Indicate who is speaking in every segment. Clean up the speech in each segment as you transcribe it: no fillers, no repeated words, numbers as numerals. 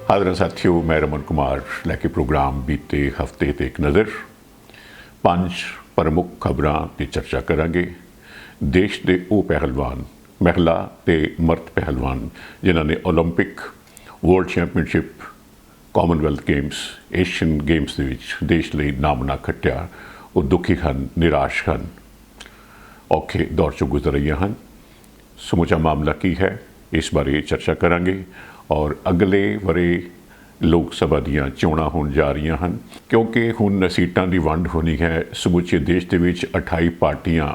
Speaker 1: हाज़िर साथियों, मैं रमन कुमार लैके प्रोग्राम बीते हफ्ते ते एक नज़र 5 प्रमुख खबरां की चर्चा करांगे। देश के वो पहलवान महिला ते मर्द पहलवान जिन्होंने ने Olympic world championship Commonwealth games Asian games के देश लिए नाम ना खटिया, वो दुखी हैं, निराश हैं, औखे दौर चो गुजर रही हैं। समूचा मामला की है, इस बारे चर्चा करांगे। और अगले वरे लोक सभा दीयां चोणां होण जा रही हैं, क्योंकि हुण सीटां दी वंड होनी है। समूचे देश दे विच 28 पार्टियां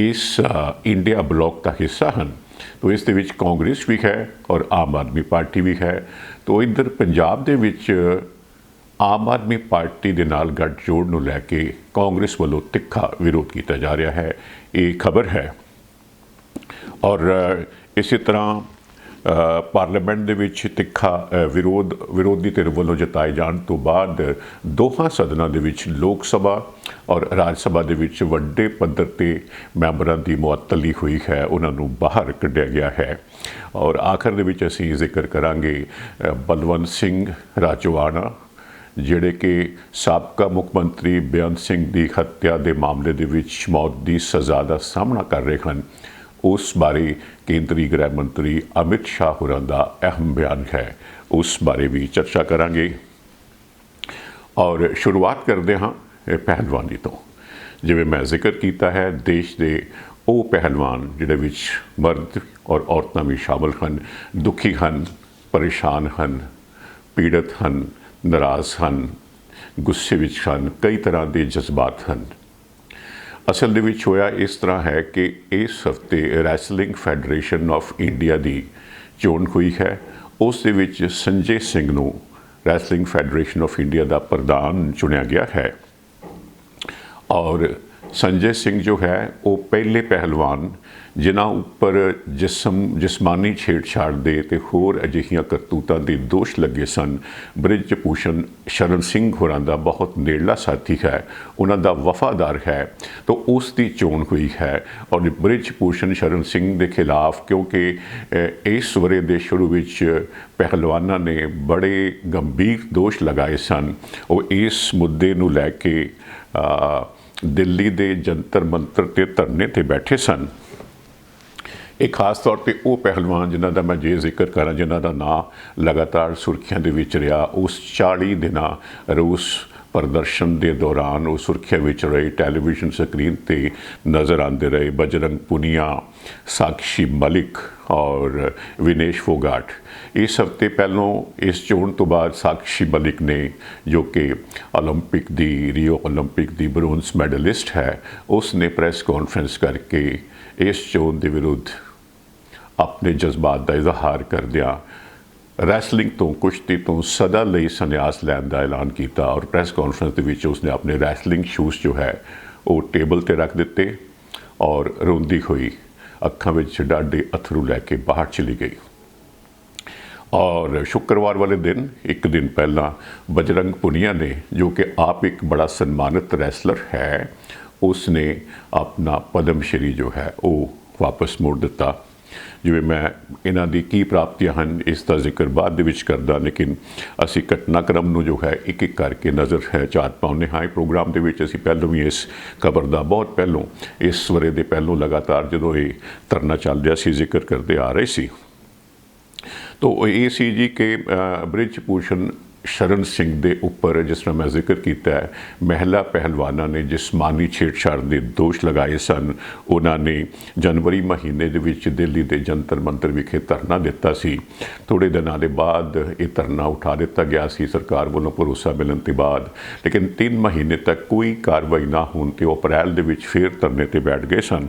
Speaker 1: इस इंडिया ब्लॉक का हिस्सा हैं, तो इस दे विच कांग्रेस भी है और आम आदमी पार्टी भी है। तो इधर पंजाब दे विच आम आदमी पार्टी दे नाल गठजोड़ नूं लैके कांग्रेस वालों तिखा विरोध किया जा रहा है, ये खबर है। और इसी तरह पार्लीमेंट दे विच तिखा विरोधी धिर वालों जताए जाने तो बाद दोहां सदनां दे विच लोक सभा और राज सभा दे विच वड्डे पद्धर ते मैंबरां दी मुअत्तली हुई है, उन्हां नूं बाहर कढ़िया गया है। और आखिर दे विच असीं जिक्र करांगे बलवंत सिंह राजोआणा, जिहड़े कि साबका मुख मंत्री बेअंत सिंह की हत्या के मामले दे विच मौत की सज़ा का सामना कर रहे हैं। उस बारे केंद्रीय गृह मंत्री अमित शाह होरां दा अहम बयान है, उस बारे भी चर्चा करांगे। और शुरुआत करते हाँ पहलवानी तो, जिवें मैं जिक्र किया है, देश के वो पहलवान जिहदे विच मर्द और औरतां भी शामिल हैं, दुखी हैं, परेशान हैं, पीड़ित हैं, नाराज़ हैं, गुस्से विच हैं, कई तरह के जज्बात हैं। असल दे विच होया इस तरह है कि इस हफ्ते रैसलिंग फैडरेशन ऑफ इंडिया की चोण हुई है। उस दे विच संजय सिंह नूं रैसलिंग फैडरेशन ऑफ इंडिया का प्रधान चुनिया गया है। और संजय सिंह जो है वो पहले पहलवान जिन्हां उपर जिसमानी छेड़छाड़ दे ते होर अजिहियां करतूतां दे दोष लगे सन। बृज भूषण शरण सिंह होरां दा बहुत नेड़ला साथी है, उन्हां दा वफादार है, तो उसकी चोण हुई है। और बृज भूषण शरण सिंह के खिलाफ क्योंकि इस वरे दे शुरू विच पहलवानां ने बड़े गंभीर दोष लगाए सन, वो इस मुद्दे नूं लैके दिल्ली दे जंतर मंतर ते धरने ते बैठे सन। एक खास तौर पर वो पहलवान जिन्हों का मैं जे जिक्र करा, जिन्हों का नाम लगातार सुर्खियां दे विच रहा, उस 40 दिन रूस प्रदर्शन के दौरान वो सुर्खियां विच रहे, टैलीविजन स्क्रीन पर नज़र आते रहे। बजरंग पुनिया, साक्षी मलिक और विनेश फोगाट। इस हफ्ते पहलों इस चोण तो बाद साक्षी मलिक ने, जो कि ओलंपिक दी रियो ओलंपिक दी ब्रोंज मैडलिस्ट है, उसने प्रेस कॉन्फ्रेंस करके इस चोण के विरुद्ध अपने जज्बात का इजहार करदिया रैसलिंग तो कुश्ती तो सदा लई संन्यास लैन का ऐलान किया। और प्रेस कॉन्फ्रेंस के विच उसने अपने रैसलिंग शूज़ जो है वो टेबल ते रख दिते और रोंदी हुई अखां विच डाढे अथरू लैके बाहर चली गई। और शुक्रवार वाले दिन, एक दिन पहला, बजरंग पुनिया ने, जो कि आप एक बड़ा सम्मानित रैसलर है, उसने अपना पद्मश्री जो है वो वापस मोड़ दिता। जिवें मैं इन्हां दी की प्राप्तियां हैं इसका जिक्र बाद दे विच करदा, लेकिन असी घटनाक्रम नूं जो है एक एक करके नज़र है चार पाउने हाँ। प्रोग्राम दे विच असी पहलों भी इस खबर का बहुत पहलों, इस वरे दे पहलों लगातार जो ये धरना चल रहा सी जिक्र करते आ रहे सी। तो ये सी जी के बृज भूषण शरण सिंह के उपर जिस तरह मैं जिक्र किया है, महिला पहलवाना ने जिसमानी छेड़छाड़ के दोष लगाए सन। उन्होंने जनवरी महीने दे विच दिल्ली के जंतर मंतर विखे धरना दिता सी। थोड़े दिनों के बाद ये धरना उठा दिता गया सी सरकार वालों भरोसा मिलने के बाद, लेकिन 3 महीने तक कोई कार्रवाई ना होने ते अप्रैल दे विच फिर धरने ते बैठ गए सन।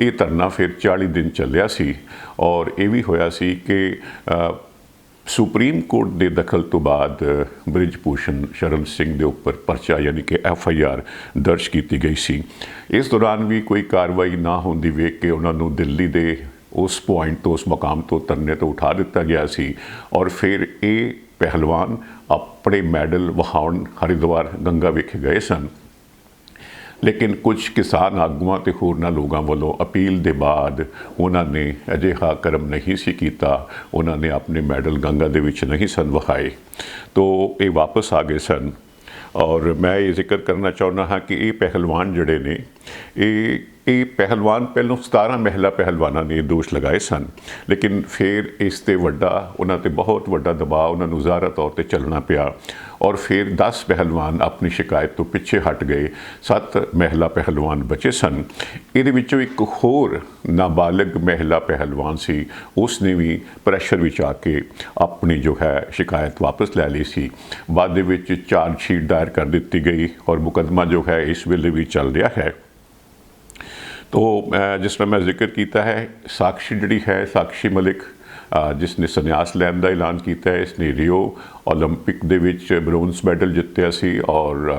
Speaker 1: ये धरना फिर 40 दिन चलिया सी। और ये भी होया सी कि सुप्रीम कोर्ट के दखल तो बाद बृज भूषण शरण सिंह के उपर परचा यानी कि FIR दर्ज की गई सी। इस दौरान भी कोई कार्रवाई ना होंदी वेख के उन्होंने दिल्ली के उस पॉइंट तो, उस मकाम तो धरने तो उठा दिता गया सी। और फिर ये पहलवान अपने मैडल वहाउण हरिद्वार गंगा विखे गए सन। ਲੇਕਿਨ ਕੁਝ ਕਿਸਾਨ ਆਗੂਆਂ ਤੇ ਹੋਰਨਾਂ ਲੋਕਾਂ ਵੱਲੋਂ ਅਪੀਲ ਦੇ ਬਾਅਦ ਉਹਨਾਂ ਨੇ ਅਜਿਹਾ ਕਰਮ ਨਹੀਂ ਸੀ ਕੀਤਾ, ਉਹਨਾਂ ਨੇ ਆਪਣੇ ਮੈਡਲ ਗੰਗਾ ਦੇ ਵਿੱਚ ਨਹੀਂ ਸਨ ਵਹਾਏ। ਤੋ ਇਹ ਵਾਪਸ ਆ ਗਏ ਸਨ। ਔਰ ਮੈਂ ਇਹ ਜ਼ਿਕਰ ਕਰਨਾ ਚਾਹੁੰਦਾ ਹਾਂ ਕਿ ਇਹ ਪਹਿਲਵਾਨ ਜਿਹੜੇ ਨੇ ਇਹ ਪਹਿਲਵਾਨ ਪਹਿਲੋਂ 17 ਮਹਿਲਾ ਪਹਿਲਵਾਨਾਂ ਨੇ ਦੋਸ਼ ਲਗਾਏ ਸਨ, ਲੇਕਿਨ ਫਿਰ ਇਸ 'ਤੇ ਉਹਨਾਂ 'ਤੇ ਬਹੁਤ ਵੱਡਾ ਦਬਾਅ ਉਹਨਾਂ ਨੂੰ ਜ਼ਾਹਰਾ ਤੌਰ 'ਤੇ ਚੱਲਣਾ ਪਿਆ ਔਰ ਫਿਰ 10 ਪਹਿਲਵਾਨ ਆਪਣੀ ਸ਼ਿਕਾਇਤ ਤੋਂ ਪਿੱਛੇ ਹਟ ਗਏ, 7 ਮਹਿਲਾ ਪਹਿਲਵਾਨ ਬਚੇ ਸਨ। ਇਹਦੇ ਵਿੱਚੋਂ ਇੱਕ ਹੋਰ ਨਾਬਾਲਗ ਮਹਿਲਾ ਪਹਿਲਵਾਨ ਸੀ, ਉਸ ਨੇ ਵੀ ਪ੍ਰੈਸ਼ਰ ਵਿੱਚ ਆ ਕੇ ਆਪਣੀ ਜੋ ਹੈ ਸ਼ਿਕਾਇਤ ਵਾਪਸ ਲੈ ਲਈ ਸੀ। ਬਾਅਦ ਦੇ ਵਿੱਚ ਚਾਰਜ ਸ਼ੀਟ ਦਾਇਰ ਕਰ ਦਿੱਤੀ ਗਈ ਔਰ ਮੁਕੱਦਮਾ ਜੋ ਹੈ ਇਸ ਵੇਲੇ ਵੀ ਚੱਲ ਰਿਹਾ ਹੈ। तो जिस तरह मैं जिक्र किया है, साक्षी जी है साक्षी मलिक जिसने संन्यास लैन का ऐलान किया है, इसने रियो ओलंपिक दे विच ब्रोंज मैडल जितया सी और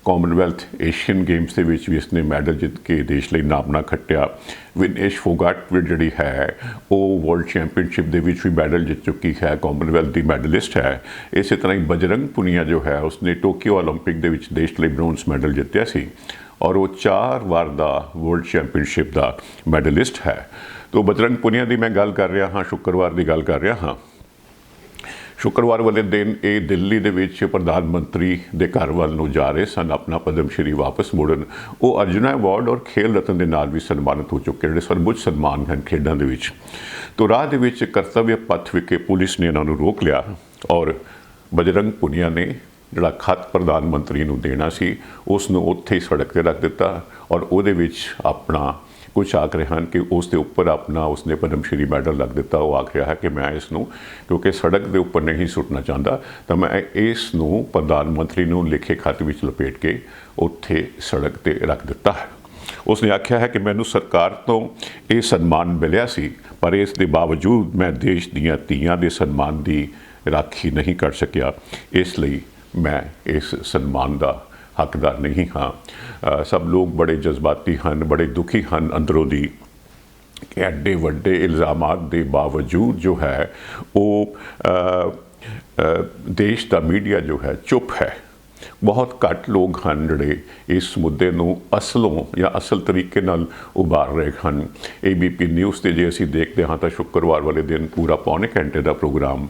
Speaker 1: कॉमनवैल्थ एशियन गेम्स दे विच भी इसने मैडल जित के देश लिए नामना खट्टिया। विनेश फोगाट जी है वो वर्ल्ड चैंपीयनशिप दे विच भी मैडल जित चुकी है, कॉमनवैल्थ की मैडलिस्ट है। इस तरह ही बजरंग पुनिया जो है उसने टोक्यो ओलंपिक दे विच देश लिए ब्रोंज मैडल जितया सी और वो 4 बार का वर्ल्ड चैंपीयनशिप का मैडलिस्ट है। तो बजरंग पुनिया की मैं गल कर रहा हाँ, शुक्रवार की गल कर रहा हाँ। शुक्रवार वाले दिन ये दिल्ली दे विच प्रधानमंत्री के घर वाल नूं जा रहे सन अपना पद्म श्री वापस मुड़न। वो अर्जुना अवार्ड और खेल रत्न के नाल भी सन्मानित हो चुके, जिहड़े सर्वोच्च सन्मान हैं खेडों दे विच। तो राह दे विच कर्तव्य पथ विखे पुलिस ने इन्हां नूं रोक लिया और बजरंग पुनिया ने जिहड़ा खत प्रधानमंत्री नूं देना सी उसनूं उत्थे ही सड़क ते रख दिता और उहदे विच अपना कुछ आख रहे हैं कि उसके उपर अपना उसने पद्म श्री मैडल रख दिता। वो आख रहा है कि मैं इसनूं क्योंकि सड़क के उपर नहीं सुटना चाहता, तो मैं इसनूं प्रधानमंत्री नूं लिखे खत विच लपेट के उत्थे सड़क ते रख दिता है। उसने आख्या है कि मैनू सरकार तो ये सन्मान मिलिया सी, पर इस दे बावजूद मैं देश दीआं धीआं दे सन्मान की राखी नहीं कर सकिया, इसलिए मैं इस सन्मान का हकदार नहीं हाँ। सब लोग बड़े जज्बाती हैं, बड़े दुखी हैं अंदरों दी कि एडे वड्डे इल्ज़ामात के बावजूद जो है वो देश का मीडिया जो है चुप है। बहुत घट लोग हैं जिहड़े इस मुद्दे नूं असलों या असल तरीके नाल उभार रहे हैं। ABP न्यूज़ ते जे असीं देखते हाँ तो शुक्रवार वाले दिन पूरा पौने घंटे का प्रोग्राम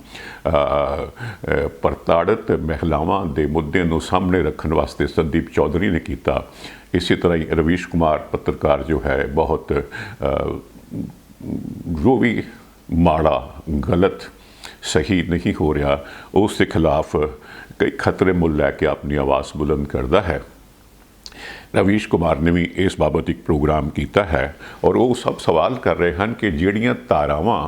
Speaker 1: प्रताड़ित महिलावां दे मुद्दे नूं सामने रखने वास्ते संदीप चौधरी ने किया। इसी तरह ही रवीश कुमार पत्रकार जो है बहुत जो भी माड़ा गलत सही नहीं हो रहा उसके खिलाफ कई खतरे मुल लैके अपनी आवाज़ बुलंद करता है। रवीश कुमार ने भी इस बाबत एक प्रोग्राम किया है और वो सब सवाल कर रहे हैं कि जिहड़ियां धारावां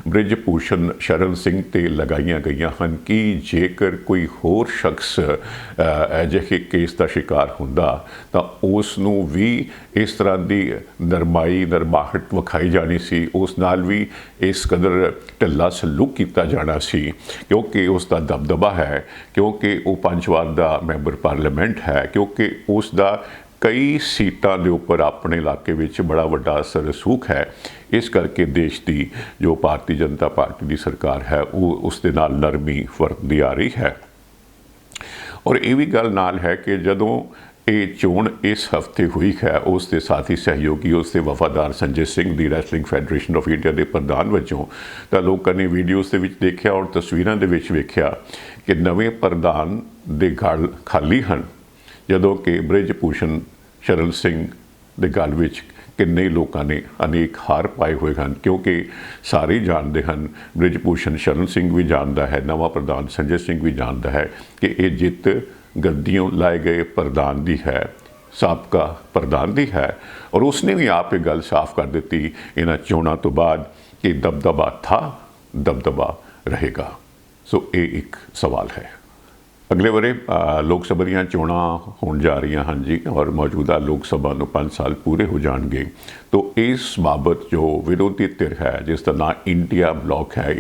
Speaker 1: बृजभूषण शरण सिंह ते लगाईयां गईयां हैं कि जेकर कोई होर शख्स अजिहे केस का शिकार हुंदा तां उसनूं भी इस तरह की नरमाई नरमाहट विखाई जानी सी, उस नाल भी इस कदर ढिल्ला सलूक किया जाना सी क्योंकि उसका दबदबा है, क्योंकि वो 5 वार का मैंबर पार्लीमेंट है, क्योंकि उसका कई सीटां दे उपर अपने इलाके विच बड़ा वड्डा असर रसूख है। इस करके देश की जो भारतीय जनता पार्टी की सरकार है वो उसके नाल नरमी वरतदी आ रही है। और ये भी गल नाल है कि जदों ये चोण इस हफ्ते हुई है उसके साथी सहयोगी उसके वफादार संजय सिंह दी रैसलिंग फैडरेशन ऑफ इंडिया के प्रधान वजों तो लोगों ने वीडियोज़ के विच देखा और तस्वीरों के विच वेख्या कि नवे प्रधान दे गल खाली हैं, जदों कि बृजभूषण शरण सिंह दे गल विच किन्ने लोगों ने अनेक हार पाए हुए हैं, क्योंकि सारे जानते हैं, बृजभूषण शरण सिंह भी जानता है, नवा प्रधान संजय सिंह भी जानता है कि ये जित गद्दियों लाए गए प्रधान दी है, साबका प्रधान दी है। और उसने भी आप एक गल साफ कर दी इन्हां चोणां तो बाद कि दबदबा था, दबदबा रहेगा। सो ये एक सवाल है। अगले वरे लोक सभा ਦੀਆਂ ਚੋਣਾਂ होण जा रही हैं जी और मौजूदा लोक सभा ਨੂੰ 5 साल पूरे हो जाएंगे। तो इस बाबत जो विरोधी धिर है जिसका नाम इंडिया ब्लॉक है,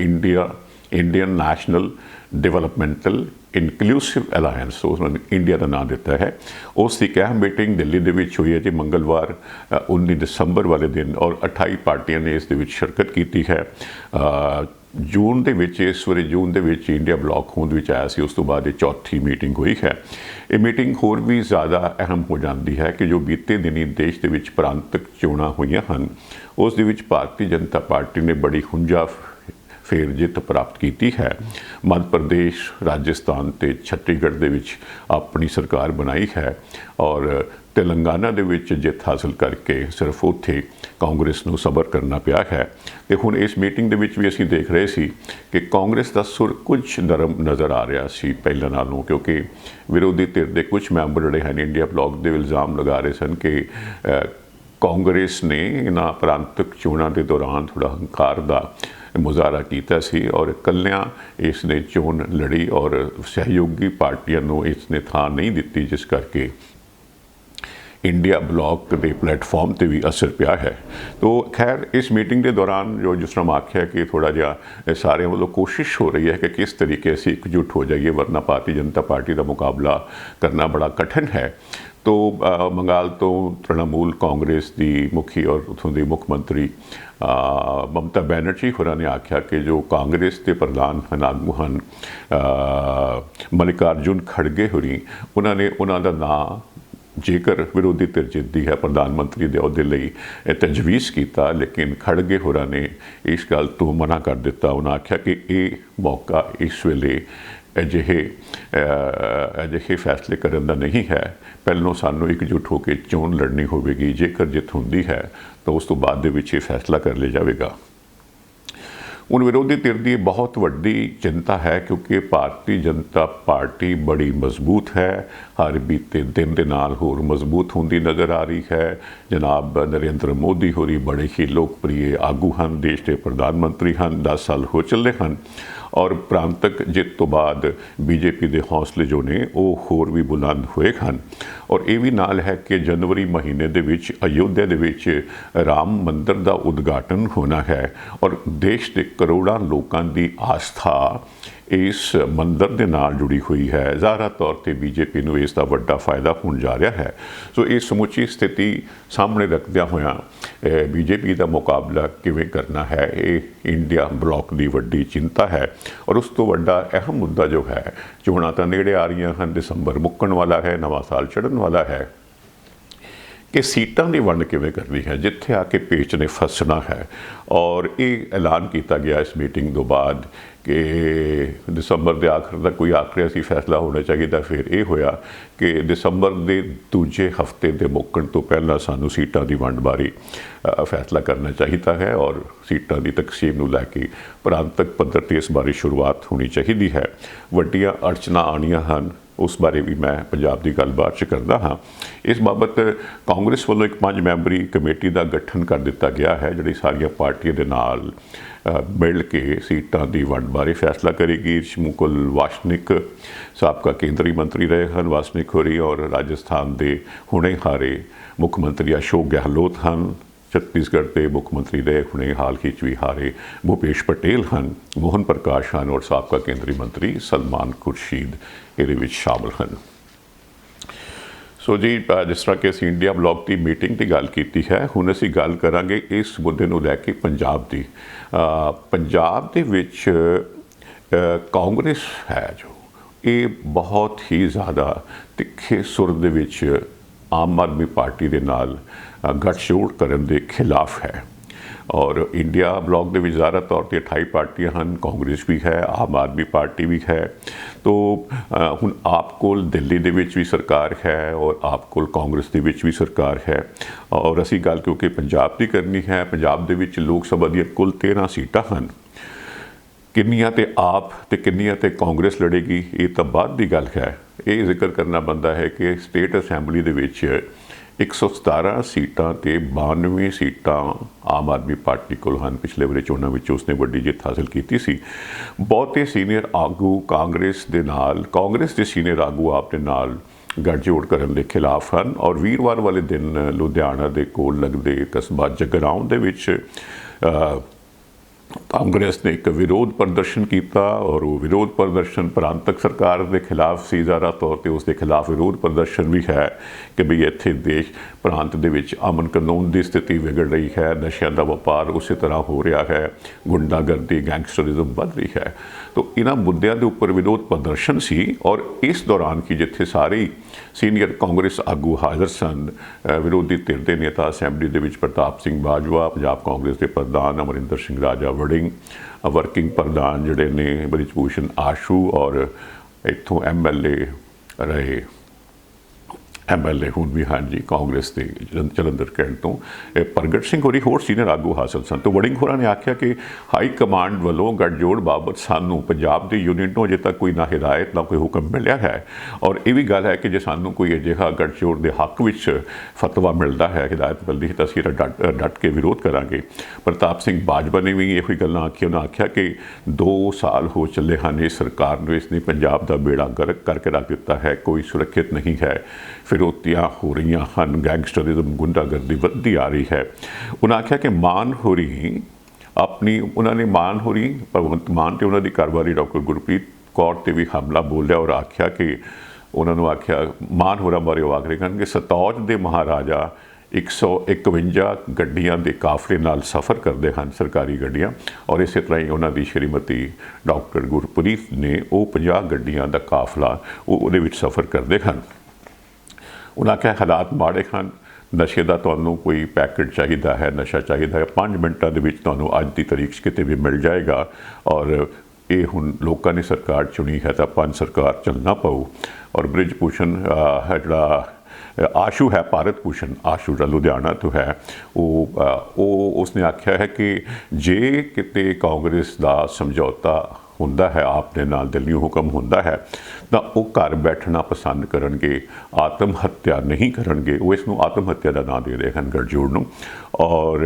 Speaker 1: इंडियन नेशनल डेवलपमेंटल इनकलूसिव अलायंस, उन्होंने इंडिया का नाम दिता है, उसकी एक अहम मीटिंग दिल्ली दे विच हुई है जी मंगलवार 19 दिसंबर वाले दिन और 28 पार्टियां ने इस दे विच शिरकत की है। ਜੂਨ ਦੇ ਵਿੱਚ, ਇਸ ਵਾਰੀ ਜੂਨ ਦੇ ਵਿੱਚ ਇੰਡੀਆ ਬਲਾਕ ਹੋਂਦ ਵਿੱਚ ਆਇਆ ਸੀ। ਉਸ ਤੋਂ ਬਾਅਦ ਇਹ ਚੌਥੀ ਮੀਟਿੰਗ ਹੋਈ ਹੈ। ਇਹ ਮੀਟਿੰਗ ਹੋਰ ਵੀ ਜ਼ਿਆਦਾ ਅਹਿਮ ਹੋ ਜਾਂਦੀ ਹੈ ਕਿ ਜੋ ਬੀਤੇ ਦਿਨੀ ਦੇਸ਼ ਦੇ ਵਿੱਚ ਪ੍ਰਾਂਤਕ ਚੋਣਾਂ ਹੋਈਆਂ ਹਨ, ਉਸ ਦੇ ਵਿੱਚ ਭਾਰਤੀ ਜਨਤਾ ਪਾਰਟੀ ਨੇ ਬੜੀ ਹੁੰਜਾ ਫੇਰ ਜਿੱਤ ਪ੍ਰਾਪਤ ਕੀਤੀ ਹੈ। ਮੱਧ ਪ੍ਰਦੇਸ਼, ਰਾਜਸਥਾਨ ਤੇ ਛੱਤੀਸਗੜ੍ਹ ਦੇ ਵਿੱਚ ਆਪਣੀ ਸਰਕਾਰ ਬਣਾਈ ਹੈ ਔਰ ਤੇਲੰਗਾਨਾ ਦੇ ਵਿੱਚ ਜਿੱਤ ਹਾਸਲ ਕਰਕੇ ਸਿਰਫ ਉੱਥੇ ਕਾਂਗਰਸ ਨੂੰ ਸਬਰ ਕਰਨਾ ਪਿਆ ਹੈ। ਤੇ ਹੁਣ ਇਸ ਮੀਟਿੰਗ ਦੇ ਵਿੱਚ ਵੀ ਅਸੀਂ ਦੇਖ ਰਹੇ ਸੀ ਕਿ ਕਾਂਗਰਸ ਦਾ ਸੁਰ ਕੁਝ ਨਰਮ ਨਜ਼ਰ ਆ ਰਿਹਾ ਸੀ ਪਹਿਲਾਂ ਨਾਲੋਂ, ਕਿਉਂਕਿ ਵਿਰੋਧੀ ਧਿਰ ਦੇ ਕੁਝ ਮੈਂਬਰ ਜਿਹੜੇ ਹਨ ਇੰਡੀਆ ਬਲਾਕ ਦੇ ਇਲਜ਼ਾਮ ਲਗਾ ਰਹੇ ਸਨ ਕਿ ਕਾਂਗਰਸ ਨੇ ਇਹਨਾਂ ਪ੍ਰਾਂਤਕ ਚੋਣਾਂ ਦੇ ਦੌਰਾਨ ਥੋੜ੍ਹਾ ਹੰਕਾਰ ਦਾ ਮੁਜ਼ਾਹਰਾ ਕੀਤਾ ਸੀ ਔਰ ਇਕੱਲਿਆਂ ਇਸ ਨੇ ਚੋਣ ਲੜੀ ਔਰ ਸਹਿਯੋਗੀ ਪਾਰਟੀਆਂ ਨੂੰ ਇਸ ਨੇ ਥਾਂ ਨਹੀਂ ਦਿੱਤੀ, ਜਿਸ ਕਰਕੇ ਇੰਡੀਆ ਬਲਾਕ ਦੇ ਪਲੇਟਫਾਰਮ ਤੇ ਵੀ ਅਸਰ ਪਿਆ ਹੈ। ਤੋ ਖੈਰ ਇਸ ਮੀਟਿੰਗ ਦੇ ਦੌਰਾਨ ਜੋ ਜਿਸ ਤਰ੍ਹਾਂ ਆਖਿਆ ਕਿ ਥੋੜਾ ਜਿਹਾ ਸਾਰਿਆਂ ਵੱਲੋਂ ਕੋਸ਼ਿਸ਼ ਹੋ ਰਹੀ ਹੈ ਕਿ ਕਿਸ ਤਰੀਕੇ ਅਸੀਂ ਇਕਜੁੱਟ ਹੋ ਜਾਈਏ, ਵਰਨਾ ਭਾਰਤੀ ਜਨਤਾ ਪਾਰਟੀ ਦਾ ਮੁਕਾਬਲਾ ਕਰਨਾ ਬੜਾ ਕਠਿਨ ਹੈ। तो बंगाल तो तृणमूल कांग्रेस की मुखी और उतों की मुख मंत्री ममता बैनर्जी होरां ने आख्या कि जो कांग्रेस के प्रधान हैं आगू हैं मल्लिकार्जुन खड़गे होरी उन्होंने उन्हों का नाम जेकर विरोधी धिर जितती है प्रधानमंत्री के अहुदे लई तजवीज़ किया, लेकिन खड़गे होरां ने इस गल तो मना कर दिता। उन्होंने आख्या कि ये मौका इस वेले अजिहे फैसले करने का नहीं है, पहलों सानू एकजुट होकर चोन लड़नी होगी, जेकर जित होंदी है तो उस तो बाद दे विच ये फैसला कर लिया जाएगा। ਹੁਣ विरोधी धिर की बहुत वड्डी चिंता है क्योंकि भारतीय जनता पार्टी बड़ी मजबूत है, हर बीते दिन के नाल होर मजबूत होंदी नज़र आ रही है। जनाब नरेंद्र मोदी होरी बड़े ही लोकप्रिय आगू हैं, देश के प्रधानमंत्री हैं, 10 साल हो चले हैं और प्रांतक जित तो बाद बीजेपी के हौसले जो ने वो होर भी बुलंद हुए हैं। और ये भी नाल है कि जनवरी महीने दे विच अयोध्या दे विच राम मंदिर का उद्घाटन होना है और देश के करोड़ों लोगों की आस्था इस मंदिर के नाल जुड़ी हुई है। ज़ाहिर तौर पर बीजेपी को इसका बड़ा फायदा होने जा रहा है। सो ये समुची स्थिति सामने रखद्या होया बीजेपी का मुकाबला किवें करना है, ये इंडिया ब्लॉक की वड्डी चिंता है। और उस तो वड्डा अहम मुद्दा जो है, चोणां तां नेड़े आ रही हैं, दिसंबर मुक्कण वाला है, नवा साल चढ़न वाला है, कि सीटां की वंड किवें करनी है, जिथे आके पेच ने फसना है। और ये ऐलान किया गया इस मीटिंग तो बाद कि दिसंबर के आखिर तक कोई आखिरी फैसला होना चाहिए। फिर ये होया कि दिसंबर के दूजे हफ्ते के मुक्कण तो पहला सानू सीटां की वंड बारे फैसला करना चाहिए है और सीटां की तकसीम नूं लैके प्रांतक पद्धर ते इस बारे शुरुआत होनी चाहिए है। वड्डियां अड़चनां आनियां हन, उस बारे भी मैं पंजाब की गलबात च करदा हाँ। इस बाबत कांग्रेस वालों एक 5 मैंबरी कमेटी का गठन कर दिता गया है, जिहड़ी सारियां पार्टियां दे नाल मिल के सीटां की वंड बारे फैसला करेगी। मुकुल वासनिक साबका केंद्रीय मंत्री रहे हैं, वासनिक होरी, और राजस्थान के हुणे हारे मुख्यमंत्री अशोक गहलोत हैं, छत्तीसगढ़ के मुख्यमंत्री रहे हुणे हाल ही भी हारे भूपेश पटेल हैं, मोहन प्रकाश हैं और साबका केंद्रीय मंत्री सलमान खुर्शीद ये शामिल हैं। सो जी जिस तरह कि असीं इंडिया ब्लॉक की मीटिंग की गल की है, हुण असीं गल करांगे इस मुद्दे नूं लैके पंजाब की। पंजाब दे विच कांग्रेस है जो ये बहुत ही ज़्यादा तिखे सुर दे विच आम आदमी पार्टी के नाल गठजोड़ करन दे खिलाफ है। और इंडिया ब्लॉक के ज़्यादा तौर पर 28 पार्टियां हैं, कांग्रेस भी है, आम आदमी पार्टी भी है। तो हुण आप कोल दिल्ली दे विच भी सरकार है और आप कोल कांग्रेस दे विच भी सरकार है। और असी गल क्योंकि पंजाब की करनी है, पंजाब दे विच लोक सभा दी कुल 13 सीटां हैं, किन्नियां ते आप ते किन्नियां ते कांग्रेस लड़ेगी ये तो बाद की गल है। ये जिक्र करना बनता है कि स्टेट असैंबली दे विच 117 सीटां ते 92 सीटां आम आदमी पार्टी को हैं। पिछले वाले चोणां विच उसने वड्डी जित हासिल की सी। बहुते सीनियर आगू कांग्रेस दे नाल, कांग्रेस के सीनियर आगू आप दे नाल गठजोड़ करन दे खिलाफ हैं। और वीरवार वाले दिन लुधियाना दे कोल लगदे कस्बा जगराउं दे विच ਕਾਂਗਰਸ ਨੇ ਇੱਕ ਵਿਰੋਧ ਪ੍ਰਦਰਸ਼ਨ ਕੀਤਾ ਔਰ ਉਹ ਵਿਰੋਧ ਪ੍ਰਦਰਸ਼ਨ ਪ੍ਰਾਂਤਕ ਸਰਕਾਰ ਦੇ ਖਿਲਾਫ ਸੀ। ਜ਼ਿਆਦਾ ਤੌਰ 'ਤੇ ਉਸ ਦੇ ਖਿਲਾਫ ਵਿਰੋਧ ਪ੍ਰਦਰਸ਼ਨ ਵੀ ਹੈ ਕਿ ਵੀ ਇੱਥੇ ਦੇਸ਼ ਪ੍ਰਾਂਤ ਦੇ ਵਿੱਚ ਅਮਨ ਕਾਨੂੰਨ ਦੀ ਸਥਿਤੀ ਵਿਗੜ ਰਹੀ ਹੈ, ਨਸ਼ਿਆਂ ਦਾ ਵਪਾਰ ਉਸੇ ਤਰ੍ਹਾਂ ਹੋ ਰਿਹਾ ਹੈ, ਗੁੰਡਾਗਰਦੀ ਗੈਂਗਸਟਰਿਜ਼ਮ ਵੱਧ ਰਹੀ ਹੈ। ਤਾਂ ਇਹਨਾਂ ਮੁੱਦਿਆਂ ਦੇ ਉੱਪਰ ਵਿਰੋਧ ਪ੍ਰਦਰਸ਼ਨ ਸੀ ਔਰ ਇਸ ਦੌਰਾਨ ਕਿ ਜਿੱਥੇ ਸਾਰੇ ਸੀਨੀਅਰ ਕਾਂਗਰਸ ਆਗੂ ਹਾਜ਼ਰ ਸਨ, ਵਿਰੋਧੀ ਧਿਰ ਦੇ ਨੇਤਾ ਅਸੈਂਬਲੀ ਦੇ ਵਿੱਚ ਪ੍ਰਤਾਪ ਸਿੰਘ ਬਾਜਵਾ, ਪੰਜਾਬ ਕਾਂਗਰਸ ਦੇ ਪ੍ਰਧਾਨ ਅਮਰਿੰਦਰ ਸਿੰਘ ਰਾਜਾ ਵੜਿੰਗ, ਵਰਕਿੰਗ ਪ੍ਰਧਾਨ ਜਿਹੜੇ ਨੇ ਬ੍ਰਿਜ ਭੂਸ਼ਣ ਆਸ਼ੂ ਔਰ ਇੱਥੋਂ MLA ਰਹੇ MLA ਹੁਣ ਵੀ ਹਾਂਜੀ ਕਾਂਗਰਸ ਦੇ ਜਲੰਧਰ ਕੈਂਟ ਤੋਂ ਪ੍ਰਗਟ ਸਿੰਘ ਹੋਰੀ ਹੋਰ ਸੀਨੀਅਰ ਆਗੂ ਹਾਸਲ ਸਨ। ਤਾਂ ਵੜਿੰਗ ਹੋਰਾਂ ਨੇ ਆਖਿਆ ਕਿ ਹਾਈ ਕਮਾਂਡ ਵੱਲੋਂ ਗੱਠਜੋੜ ਬਾਬਤ ਸਾਨੂੰ ਪੰਜਾਬ ਦੀ ਯੂਨਿਟ ਨੂੰ ਅਜੇ ਤੱਕ ਕੋਈ ਨਾ ਹਿਦਾਇਤ ਨਾ ਕੋਈ ਹੁਕਮ ਮਿਲਿਆ ਹੈ ਔਰ ਇਹ ਵੀ ਗੱਲ ਹੈ ਕਿ ਜੇ ਸਾਨੂੰ ਕੋਈ ਅਜਿਹਾ ਗੱਠਜੋੜ ਦੇ ਹੱਕ ਵਿੱਚ ਫਤਵਾ ਮਿਲਦਾ ਹੈ, ਹਿਦਾਇਤ ਮਿਲਦੀ ਹੈ ਤਾਂ ਅਸੀਂ ਡਟ ਕੇ ਵਿਰੋਧ ਕਰਾਂਗੇ। ਪ੍ਰਤਾਪ ਸਿੰਘ ਬਾਜਵਾ ਨੇ ਵੀ ਇਹੋ ਹੀ ਗੱਲਾਂ ਆਖੀਆਂ। ਉਹਨਾਂ ਆਖਿਆ ਕਿ 2 ਸਾਲ ਹੋ ਚੱਲੇ ਹਨ ਇਸ ਸਰਕਾਰ ਨੂੰ, ਇਸ ਨੇ ਪੰਜਾਬ ਦਾ ਬੇੜਾ ਗਰਕ ਕਰਕੇ ਰੱਖ ਦਿੱਤਾ ਹੈ, ਕੋਈ ਸੁਰੱਖਿਅਤ ਨਹੀਂ ਹੈ, ਫਿਰੌਤੀਆਂ ਹੋ ਰਹੀਆਂ ਹਨ, ਗੈਂਗਸਟਰਿਜ਼ਮ ਗੁੰਡਾਗਰਦੀ ਵੱਧਦੀ ਆ ਰਹੀ ਹੈ। ਉਹਨਾਂ ਆਖਿਆ ਕਿ ਮਾਨ ਹੋਰੀ ਉਹਨਾਂ ਨੇ ਮਾਨ ਹੋਰੀ ਭਗਵੰਤ ਮਾਨ ਤੇ ਉਹਨਾਂ ਦੀ ਘਰਵਾਲੀ ਡਾਕਟਰ ਗੁਰਪ੍ਰੀਤ ਕੌਰ ਤੇ ਵੀ ਹਮਲਾ ਬੋਲਿਆ ਔਰ ਆਖਿਆ ਕਿ ਉਹਨਾਂ ਨੂੰ ਆਖਿਆ ਮਾਨ ਹੋਰਾਂ ਬਾਰੇ ਉਹ ਆਖ ਰਹੇ ਹਨ ਕਿ ਸਤੌਜ ਦੇ ਮਹਾਰਾਜਾ 151 ਗੱਡੀਆਂ ਦੇ ਕਾਫਲੇ ਨਾਲ ਸਫ਼ਰ ਕਰਦੇ ਹਨ, ਸਰਕਾਰੀ ਗੱਡੀਆਂ, ਔਰ ਇਸੇ ਤਰ੍ਹਾਂ ਹੀ ਉਹਨਾਂ ਦੀ ਸ਼੍ਰੀਮਤੀ ਡਾਕਟਰ ਗੁਰਪ੍ਰੀਤ ਨੇ ਉਹ 50 ਗੱਡੀਆਂ ਦਾ ਕਾਫਲਾ ਉਹਦੇ ਵਿੱਚ ਸਫ਼ਰ ਕਰਦੇ ਹਨ। ਉਹਨਾਂ ਆਖਿਆ ਹਾਲਾਤ ਮਾੜੇ ਹਨ, ਨਸ਼ੇ ਦਾ ਤੁਹਾਨੂੰ ਕੋਈ ਪੈਕੇਟ ਚਾਹੀਦਾ ਹੈ, ਨਸ਼ਾ ਚਾਹੀਦਾ ਹੈ, 5 ਮਿੰਟਾਂ ਦੇ ਵਿੱਚ ਤੁਹਾਨੂੰ ਅੱਜ ਦੀ ਤਾਰੀਖ 'ਚ ਕਿਤੇ ਵੀ ਮਿਲ ਜਾਏਗਾ ਔਰ ਇਹ ਹੁਣ ਲੋਕਾਂ ਨੇ ਸਰਕਾਰ ਚੁਣੀ ਹੈ ਤਾਂ 5 ਸਰਕਾਰ ਚੱਲਣਾ ਪਊ। ਔਰ ਬ੍ਰਿਜ ਭੂਸ਼ਣ ਜਿਹੜਾ ਆਸ਼ੂ ਹੈ, ਭਾਰਤ ਭੂਸ਼ਣ ਆਸ਼ੂ ਜਿਹੜਾ ਲੁਧਿਆਣਾ ਤੋਂ ਹੈ, ਉਸਨੇ ਆਖਿਆ ਹੈ ਕਿ ਜੇ ਕਿਤੇ ਕਾਂਗਰਸ ਦਾ ਸਮਝੌਤਾ ਹੁੰਦਾ ਹੈ ਆਪ ਦੇ ਨਾਲ, ਦਿੱਲੀੋਂ ਹੁਕਮ ਹੁੰਦਾ ਹੈ ਤਾਂ ਉਹ ਘਰ ਬੈਠਣਾ ਪਸੰਦ ਕਰਨਗੇ, ਆਤਮ ਹੱਤਿਆ ਨਹੀਂ ਕਰਨਗੇ। ਉਹ ਇਸ ਨੂੰ ਆਤਮ ਹੱਤਿਆ ਦਾ ਨਾਂ ਦੇ ਰਹੇ ਹਨ ਗੱਠਜੋੜ ਨੂੰ। ਔਰ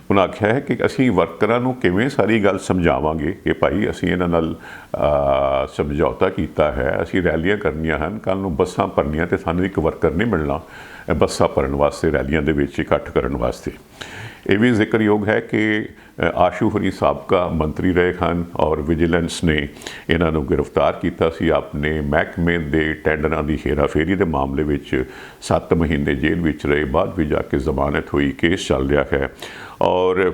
Speaker 1: ਉਹਨਾਂ ਆਖਿਆ ਹੈ ਕਿ ਅਸੀਂ ਵਰਕਰਾਂ ਨੂੰ ਕਿਵੇਂ ਸਾਰੀ ਗੱਲ ਸਮਝਾਵਾਂਗੇ ਕਿ ਭਾਈ ਅਸੀਂ ਇਹਨਾਂ ਨਾਲ ਸਮਝੌਤਾ ਕੀਤਾ ਹੈ, ਅਸੀਂ ਰੈਲੀਆਂ ਕਰਨੀਆਂ ਹਨ, ਕੱਲ੍ਹ ਨੂੰ ਬੱਸਾਂ ਭਰਨੀਆਂ ਤੇ ਸਾਨੂੰ ਇੱਕ ਵਰਕਰ ਨਹੀਂ ਮਿਲਣਾ ਬੱਸਾਂ ਭਰਨ ਵਾਸਤੇ, ਰੈਲੀਆਂ ਦੇ ਵਿੱਚ ਇਕੱਠ ਕਰਨ ਵਾਸਤੇ। ਇਹ ਵੀ ਜ਼ਿਕਰਯੋਗ ਹੈ ਕਿ ਆਸ਼ੂ ਹੋਰੀ ਸਾਬਕਾ ਮੰਤਰੀ ਰਹੇ ਹਨ ਔਰ ਵਿਜੀਲੈਂਸ ਨੇ ਇਹਨਾਂ ਨੂੰ ਗ੍ਰਿਫਤਾਰ ਕੀਤਾ ਸੀ ਆਪਣੇ ਮਹਿਕਮੇ ਦੇ ਟੈਂਡਰਾਂ ਦੀ ਹੇਰਾਫੇਰੀ ਦੇ ਮਾਮਲੇ ਵਿੱਚ। 7 ਮਹੀਨੇ ਜੇਲ੍ਹ ਵਿੱਚ ਰਹੇ, ਬਾਅਦ ਵੀ ਜਾ ਕੇ ਜ਼ਮਾਨਤ ਹੋਈ, ਕੇਸ ਚੱਲ ਰਿਹਾ ਹੈ। ਔਰ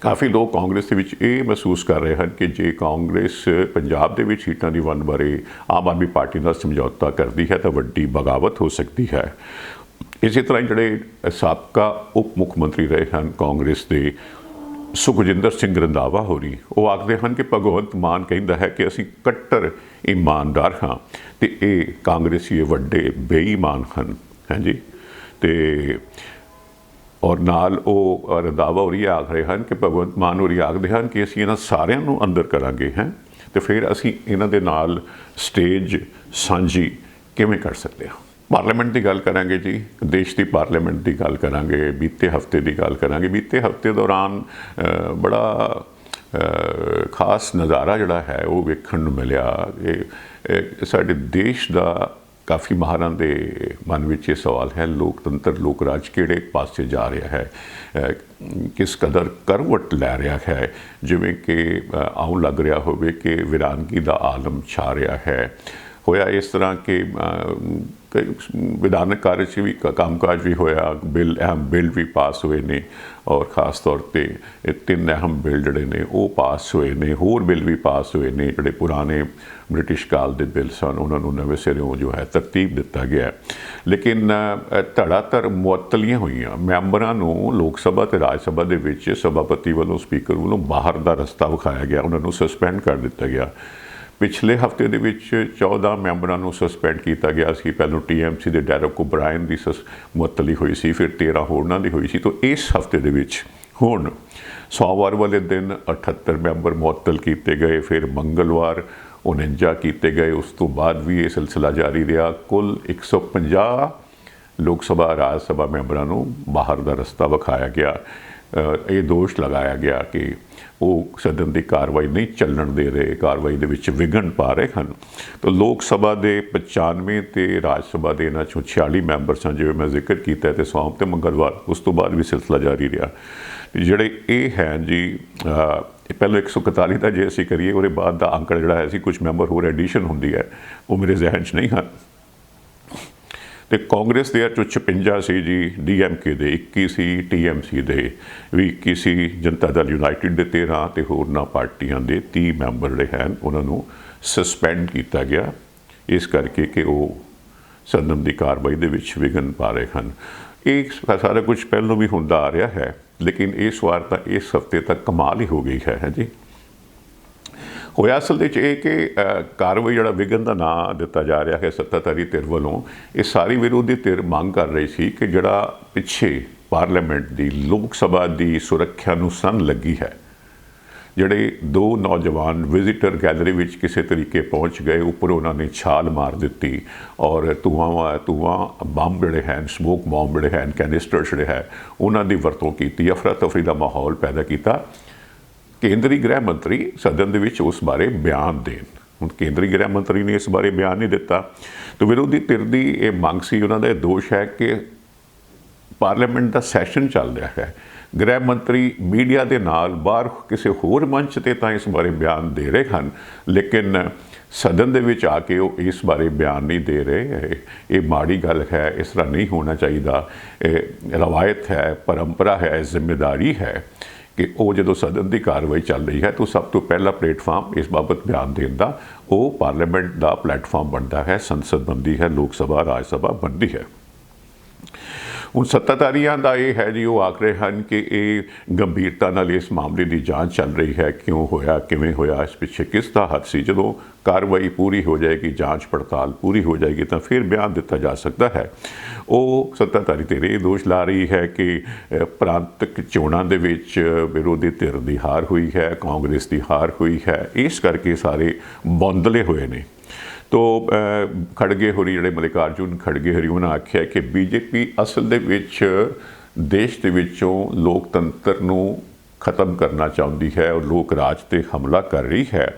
Speaker 1: ਕਾਫੀ ਲੋਕ ਕਾਂਗਰਸ ਦੇ ਵਿੱਚ ਇਹ ਮਹਿਸੂਸ ਕਰ ਰਹੇ ਹਨ ਕਿ ਜੇ ਕਾਂਗਰਸ ਪੰਜਾਬ ਦੇ ਵਿੱਚ ਸੀਟਾਂ ਦੀ ਵੰਡ ਬਾਰੇ ਆਮ ਆਦਮੀ ਪਾਰਟੀ ਨਾਲ ਸਮਝੌਤਾ ਕਰਦੀ ਹੈ ਤਾਂ ਵੱਡੀ ਬਗਾਵਤ ਹੋ ਸਕਦੀ ਹੈ। ਇਸੇ ਤਰ੍ਹਾਂ ਜਿਹੜੇ ਸਾਬਕਾ ਉਪ ਮੁੱਖ ਮੰਤਰੀ ਰਹੇ ਹਨ ਕਾਂਗਰਸ ਦੇ ਸੁਖਜਿੰਦਰ ਸਿੰਘ ਰੰਧਾਵਾ ਹੋਰੀ, ਉਹ ਆਖਦੇ ਹਨ ਕਿ ਭਗਵੰਤ ਮਾਨ ਕਹਿੰਦਾ ਹੈ ਕਿ ਅਸੀਂ ਕੱਟੜ ਇਮਾਨਦਾਰ ਹਾਂ ਤੇ ਇਹ ਕਾਂਗਰਸੀ ਵੱਡੇ ਬੇਈਮਾਨ ਹਨ। ਹਾਂਜੀ, ਤੇ ਔਰ ਨਾਲ ਉਹ ਰੰਧਾਵਾ ਹੋਰੀ ਆਖ ਰਹੇ ਹਨ ਕਿ ਭਗਵੰਤ ਮਾਨ ਹੋਰੀ ਆਖਦੇ ਹਨ ਕਿ ਅਸੀਂ ਇਹਨਾਂ ਸਾਰਿਆਂ ਨੂੰ ਅੰਦਰ ਕਰਾਂਗੇ ਤੇ ਫਿਰ ਅਸੀਂ ਇਹਨਾਂ ਦੇ ਨਾਲ ਸਟੇਜ ਸਾਂਝੀ ਕਿਵੇਂ ਕਰ ਸਕਦੇ ਹਾਂ। ਪਾਰਲੀਮੈਂਟ ਦੀ ਗੱਲ ਕਰਾਂਗੇ ਜੀ, ਦੇਸ਼ ਦੀ ਪਾਰਲੀਮੈਂਟ ਦੀ ਗੱਲ ਕਰਾਂਗੇ, ਬੀਤੇ ਹਫ਼ਤੇ ਦੀ ਗੱਲ ਕਰਾਂਗੇ। ਬੀਤੇ ਹਫ਼ਤੇ ਦੌਰਾਨ ਬੜਾ ਖਾਸ ਨਜ਼ਾਰਾ ਜਿਹੜਾ ਹੈ ਉਹ ਵੇਖਣ ਨੂੰ ਮਿਲਿਆ। ਇਹ ਸਾਡੇ ਦੇਸ਼ ਦਾ ਕਾਫੀ ਮਾਹਰਾਂ ਦੇ ਮਨ ਵਿੱਚ ਇਹ ਸਵਾਲ ਹੈ, ਲੋਕਤੰਤਰ ਲੋਕ ਰਾਜ ਕਿਹੜੇ ਪਾਸੇ ਜਾ ਰਿਹਾ ਹੈ, ਕਿਸ ਕਦਰ ਕਰਵਟ ਲੈ ਰਿਹਾ ਹੈ, ਜਿਵੇਂ ਕਿ ਆਉਂ ਲੱਗ ਰਿਹਾ ਹੋਵੇ ਕਿ ਵਿਰਾਨਗੀ ਦਾ ਆਲਮ ਛਾ ਰਿਹਾ ਹੈ। ਹੋਇਆ ਇਸ ਤਰ੍ਹਾਂ ਕਿ ਵਿਧਾਨਕ ਕਾਰਜ 'ਚ ਵੀ ਕੰਮਕਾਜ ਵੀ ਹੋਇਆ, ਅਹਿਮ ਬਿੱਲ ਵੀ ਪਾਸ ਹੋਏ ਨੇ ਔਰ ਖ਼ਾਸ ਤੌਰ 'ਤੇ 3 ਅਹਿਮ ਬਿੱਲ ਜਿਹੜੇ ਨੇ ਉਹ ਪਾਸ ਹੋਏ ਨੇ। ਹੋਰ ਬਿੱਲ ਵੀ ਪਾਸ ਹੋਏ ਨੇ, ਜਿਹੜੇ ਪੁਰਾਣੇ ਬ੍ਰਿਟਿਸ਼ ਕਾਲ ਦੇ ਬਿੱਲ ਸਨ ਉਹਨਾਂ ਨੂੰ ਨਵੇਂ ਸਿਰਿਓਂ ਜੋ ਹੈ ਤਰਤੀਬ ਦਿੱਤਾ ਗਿਆ। ਲੇਕਿਨ ਧੜਾਧੜ ਮੁਅੱਤਲੀਆਂ ਹੋਈਆਂ, ਮੈਂਬਰਾਂ ਨੂੰ ਲੋਕ ਸਭਾ ਅਤੇ ਰਾਜ ਸਭਾ ਦੇ ਵਿੱਚ ਸਭਾਪਤੀ ਵੱਲੋਂ, ਸਪੀਕਰ ਵੱਲੋਂ ਬਾਹਰ ਦਾ ਰਸਤਾ ਵਿਖਾਇਆ ਗਿਆ, ਉਹਨਾਂ ਨੂੰ ਸਸਪੈਂਡ ਕਰ ਦਿੱਤਾ ਗਿਆ। ਪਿਛਲੇ ਹਫ਼ਤੇ ਦੇ ਵਿੱਚ 14 ਮੈਂਬਰਾਂ ਨੂੰ ਸਸਪੈਂਡ ਕੀਤਾ ਗਿਆ ਸੀ। ਪਹਿਲਾਂ TMC ਦੇ ਡੈਰਕ ਓਬਰਾਇਨ ਦੀ ਮੁਅੱਤਲੀ ਹੋਈ ਸੀ, ਫਿਰ 13 ਹੋਰਨਾਂ ਦੀ ਹੋਈ ਸੀ। ਤਾਂ ਇਸ ਹਫ਼ਤੇ ਦੇ ਵਿੱਚ ਹੁਣ ਸੋਮਵਾਰ ਵਾਲੇ ਦਿਨ 78 ਮੈਂਬਰ ਮੁਅੱਤਲ ਕੀਤੇ ਗਏ, ਫਿਰ ਮੰਗਲਵਾਰ 49 ਕੀਤੇ ਗਏ। ਉਸ ਤੋਂ ਬਾਅਦ ਵੀ ਇਹ ਸਿਲਸਿਲਾ ਜਾਰੀ ਰਿਹਾ। ਕੁੱਲ 150 ਲੋਕ ਸਭਾ ਰਾਜ ਸਭਾ ਮੈਂਬਰਾਂ ਨੂੰ ਬਾਹਰ ਦਾ ਰਸਤਾ ਵਿਖਾਇਆ ਗਿਆ। ਇਹ ਦੋਸ਼ ਲਗਾਇਆ ਗਿਆ ਕਿ ਉਹ ਸਦਨ ਦੀ ਕਾਰਵਾਈ ਨਹੀਂ ਚੱਲਣ ਦੇ ਰਹੇ, ਕਾਰਵਾਈ ਦੇ ਵਿੱਚ ਵਿਘਨ ਪਾ ਰਹੇ ਹਨ। ਤਾਂ ਲੋਕ ਸਭਾ ਦੇ 95 ਤੇ ਰਾਜ ਸਭਾ ਦੇ ਇਹਨਾਂ 'ਚੋਂ 46 ਮੈਂਬਰ ਸਨ, ਜਿਵੇਂ ਮੈਂ ਜ਼ਿਕਰ ਕੀਤਾ, ਤੇ ਸੋਮ ਤੇ ਮੰਗਲਵਾਰ ਉਸ ਤੋਂ ਬਾਅਦ ਵੀ ਸਿਲਸਿਲਾ ਜਾਰੀ ਰਿਹਾ। ਜਿਹੜੇ ਇਹ ਹੈ ਜੀ, ਪਹਿਲਾਂ 141 ਦਾ ਜੇ ਅਸੀਂ ਕਰੀਏ, ਉਹਦੇ ਬਾਅਦ ਦਾ ਅੰਕੜਾ ਜਿਹੜਾ ਹੈ ਸੀ, ਕੁਝ ਮੈਂਬਰ ਹੋਰ ਐਡੀਸ਼ਨ ਹੁੰਦੀ ਹੈ, ਉਹ ਮੇਰੇ ਜ਼ਿਹਨ 'ਚ ਨਹੀਂ ਹਨ। ਤੇ ਕਾਂਗਰਸ ਦੇ 56 ਸੀ ਜੀ, DMK ਦੇ 21 ਸੀ, TMC ਦੇ ਵੀ 21 ਸੀ, ਜਨਤਾ ਦਲ ਯੂਨਾਈਟਿਡ ਦੇ 13 ਤੇ ਹੋਰਨਾਂ ਪਾਰਟੀਆਂ ਦੇ 30 ਮੈਂਬਰ ਜਿਹੜੇ ਹਨ ਉਹਨਾਂ ਨੂੰ ਸਸਪੈਂਡ ਕੀਤਾ ਗਿਆ, ਇਸ ਕਰਕੇ ਕਿ ਉਹ ਸਦਨ ਦੀ ਕਾਰਵਾਈ ਦੇ ਵਿੱਚ ਵਿਘਨ ਪਾ ਰਹੇ ਹਨ। ਇਹ ਸਾਰਾ ਕੁਝ ਪਹਿਲਾਂ ਵੀ ਹੁੰਦਾ ਆ ਰਿਹਾ ਹੈ, ਲੇਕਿਨ ਇਸ ਵਾਰ ਤਾਂ ਇਸ ਹਫ਼ਤੇ ਤੱਕ ਕਮਾਲ ਹੀ ਹੋ ਗਈ ਹੈ ਜੀ। ਹੋਇਆ ਅਸਲ ਵਿੱਚ ਇਹ ਕਿ ਕਾਰਵਾਈ ਜਿਹੜਾ ਵਿਘਨ ਦਾ ਨਾਂ ਦਿੱਤਾ ਜਾ ਰਿਹਾ ਹੈ ਸੱਤਾਧਾਰੀ ਧਿਰ ਵੱਲੋਂ, ਇਹ ਸਾਰੀ ਵਿਰੋਧੀ ਧਿਰ ਮੰਗ ਕਰ ਰਹੀ ਸੀ ਕਿ ਜਿਹੜਾ ਪਿੱਛੇ ਪਾਰਲੀਮੈਂਟ ਦੀ ਲੋਕ ਸਭਾ ਦੀ ਸੁਰੱਖਿਆ ਨੂੰ ਸੰਨ ਲੱਗੀ ਹੈ, ਜਿਹੜੇ 2 ਨੌਜਵਾਨ ਵਿਜ਼ਿਟਰ ਗੈਲਰੀ ਵਿੱਚ ਕਿਸੇ ਤਰੀਕੇ ਪਹੁੰਚ ਗਏ, ਉੱਪਰ ਉਹਨਾਂ ਨੇ ਛਾਲ ਮਾਰ ਦਿੱਤੀ ਔਰ ਧੂਆਂ ਬੰਬ ਜਿਹੜੇ ਹਨ, ਸਮੋਕ ਬੰਬ ਜਿਹੜੇ ਹਨ, ਕੈਨਿਸਟਰ ਜਿਹੜੇ ਹੈ, ਉਹਨਾਂ ਦੀ ਵਰਤੋਂ ਕੀਤੀ, ਅਫਰਾ ਤਫਰੀ ਦਾ ਮਾਹੌਲ ਪੈਦਾ ਕੀਤਾ। ਕੇਂਦਰੀ ਗ੍ਰਹਿ ਮੰਤਰੀ ਸਦਨ ਦੇ ਵਿੱਚ ਉਸ ਬਾਰੇ ਬਿਆਨ ਦੇਣ। ਹੁਣ ਕੇਂਦਰੀ ਗ੍ਰਹਿ ਮੰਤਰੀ ਨੇ ਇਸ ਬਾਰੇ ਬਿਆਨ ਨਹੀਂ ਦਿੱਤਾ, ਤਾਂ ਵਿਰੋਧੀ ਧਿਰ ਦੀ ਇਹ ਮੰਗ ਸੀ, ਉਹਨਾਂ ਦਾ ਇਹ ਦੋਸ਼ ਹੈ ਕਿ ਪਾਰਲੀਮੈਂਟ ਦਾ ਸੈਸ਼ਨ ਚੱਲ ਰਿਹਾ ਹੈ, ਗ੍ਰਹਿ ਮੰਤਰੀ ਮੀਡੀਆ ਦੇ ਨਾਲ ਬਾਹਰ ਕਿਸੇ ਹੋਰ ਮੰਚ 'ਤੇ ਤਾਂ ਇਸ ਬਾਰੇ ਬਿਆਨ ਦੇ ਰਹੇ ਹਨ, ਲੇਕਿਨ ਸਦਨ ਦੇ ਵਿੱਚ ਆ ਕੇ ਉਹ ਇਸ ਬਾਰੇ ਬਿਆਨ ਨਹੀਂ ਦੇ ਰਹੇ। ਇਹ ਮਾੜੀ ਗੱਲ ਹੈ, ਇਸ ਤਰ੍ਹਾਂ ਨਹੀਂ ਹੋਣਾ ਚਾਹੀਦਾ। ਇਹ ਰਵਾਇਤ ਹੈ, ਪਰੰਪਰਾ ਹੈ, ਜ਼ਿੰਮੇਵਾਰੀ ਹੈ ਕਿ ਉਹ ਜਦੋਂ ਸਦਨ ਦੀ ਕਾਰਵਾਈ ਚੱਲ ਰਹੀ ਹੈ ਤਾਂ ਸਭ ਤੋਂ ਪਹਿਲਾ ਪਲੇਟਫਾਰਮ ਇਸ ਬਾਬਤ ਬਿਆਨ ਦੇਣ ਦਾ ਉਹ ਪਾਰਲੀਮੈਂਟ ਦਾ ਪਲੇਟਫਾਰਮ ਬਣਦਾ ਹੈ, ਸੰਸਦ ਬਣਦੀ ਹੈ, ਲੋਕ ਸਭਾ, ਰਾਜ ਸਭਾ ਬਣਦੀ ਹੈ। ਹੁਣ ਸੱਤਾਧਾਰੀਆਂ ਦਾ ਇਹ ਹੈ ਜੀ, ਉਹ ਆਖ ਰਹੇ ਹਨ ਕਿ ਇਹ ਗੰਭੀਰਤਾ ਨਾਲ ਇਸ ਮਾਮਲੇ ਦੀ ਜਾਂਚ ਚੱਲ ਰਹੀ ਹੈ, ਕਿਉਂ ਹੋਇਆ, ਕਿਵੇਂ ਹੋਇਆ, ਇਸ ਪਿੱਛੇ ਕਿਸ ਦਾ ਹੱਥ ਸੀ। ਜਦੋਂ ਕਾਰਵਾਈ ਪੂਰੀ ਹੋ ਜਾਏਗੀ, ਜਾਂਚ ਪੜਤਾਲ ਪੂਰੀ ਹੋ ਜਾਏਗੀ, ਤਾਂ ਫਿਰ ਬਿਆਨ ਦਿੱਤਾ ਜਾ ਸਕਦਾ ਹੈ। ਉਹ ਸੱਤਾਧਾਰੀ ਧਿਰ ਇਹ ਦੋਸ਼ ਲਾ ਰਹੀ ਹੈ ਕਿ ਪ੍ਰਾਂਤਕ ਚੋਣਾਂ ਦੇ ਵਿੱਚ ਵਿਰੋਧੀ ਧਿਰ ਦੀ ਹਾਰ ਹੋਈ ਹੈ, ਕਾਂਗਰਸ ਦੀ ਹਾਰ ਹੋਈ ਹੈ, ਇਸ ਕਰਕੇ ਸਾਰੇ ਬੌਂਦਲੇ ਹੋਏ ਨੇ। ਤੋ ਖੜਗੇ ਹੋਰੀ, ਜਿਹੜੇ ਮਲਿਕਾਰਜੁਨ ਖੜਗੇ ਹੋਰੀ, ਉਹਨਾਂ ਆਖਿਆ ਕਿ BJP ਅਸਲ ਦੇ ਵਿੱਚ ਦੇਸ਼ ਦੇ ਵਿੱਚੋਂ ਲੋਕਤੰਤਰ ਨੂੰ ਖਤਮ ਕਰਨਾ ਚਾਹੁੰਦੀ ਹੈ ਔਰ ਲੋਕ ਰਾਜ 'ਤੇ ਹਮਲਾ ਕਰ ਰਹੀ ਹੈ।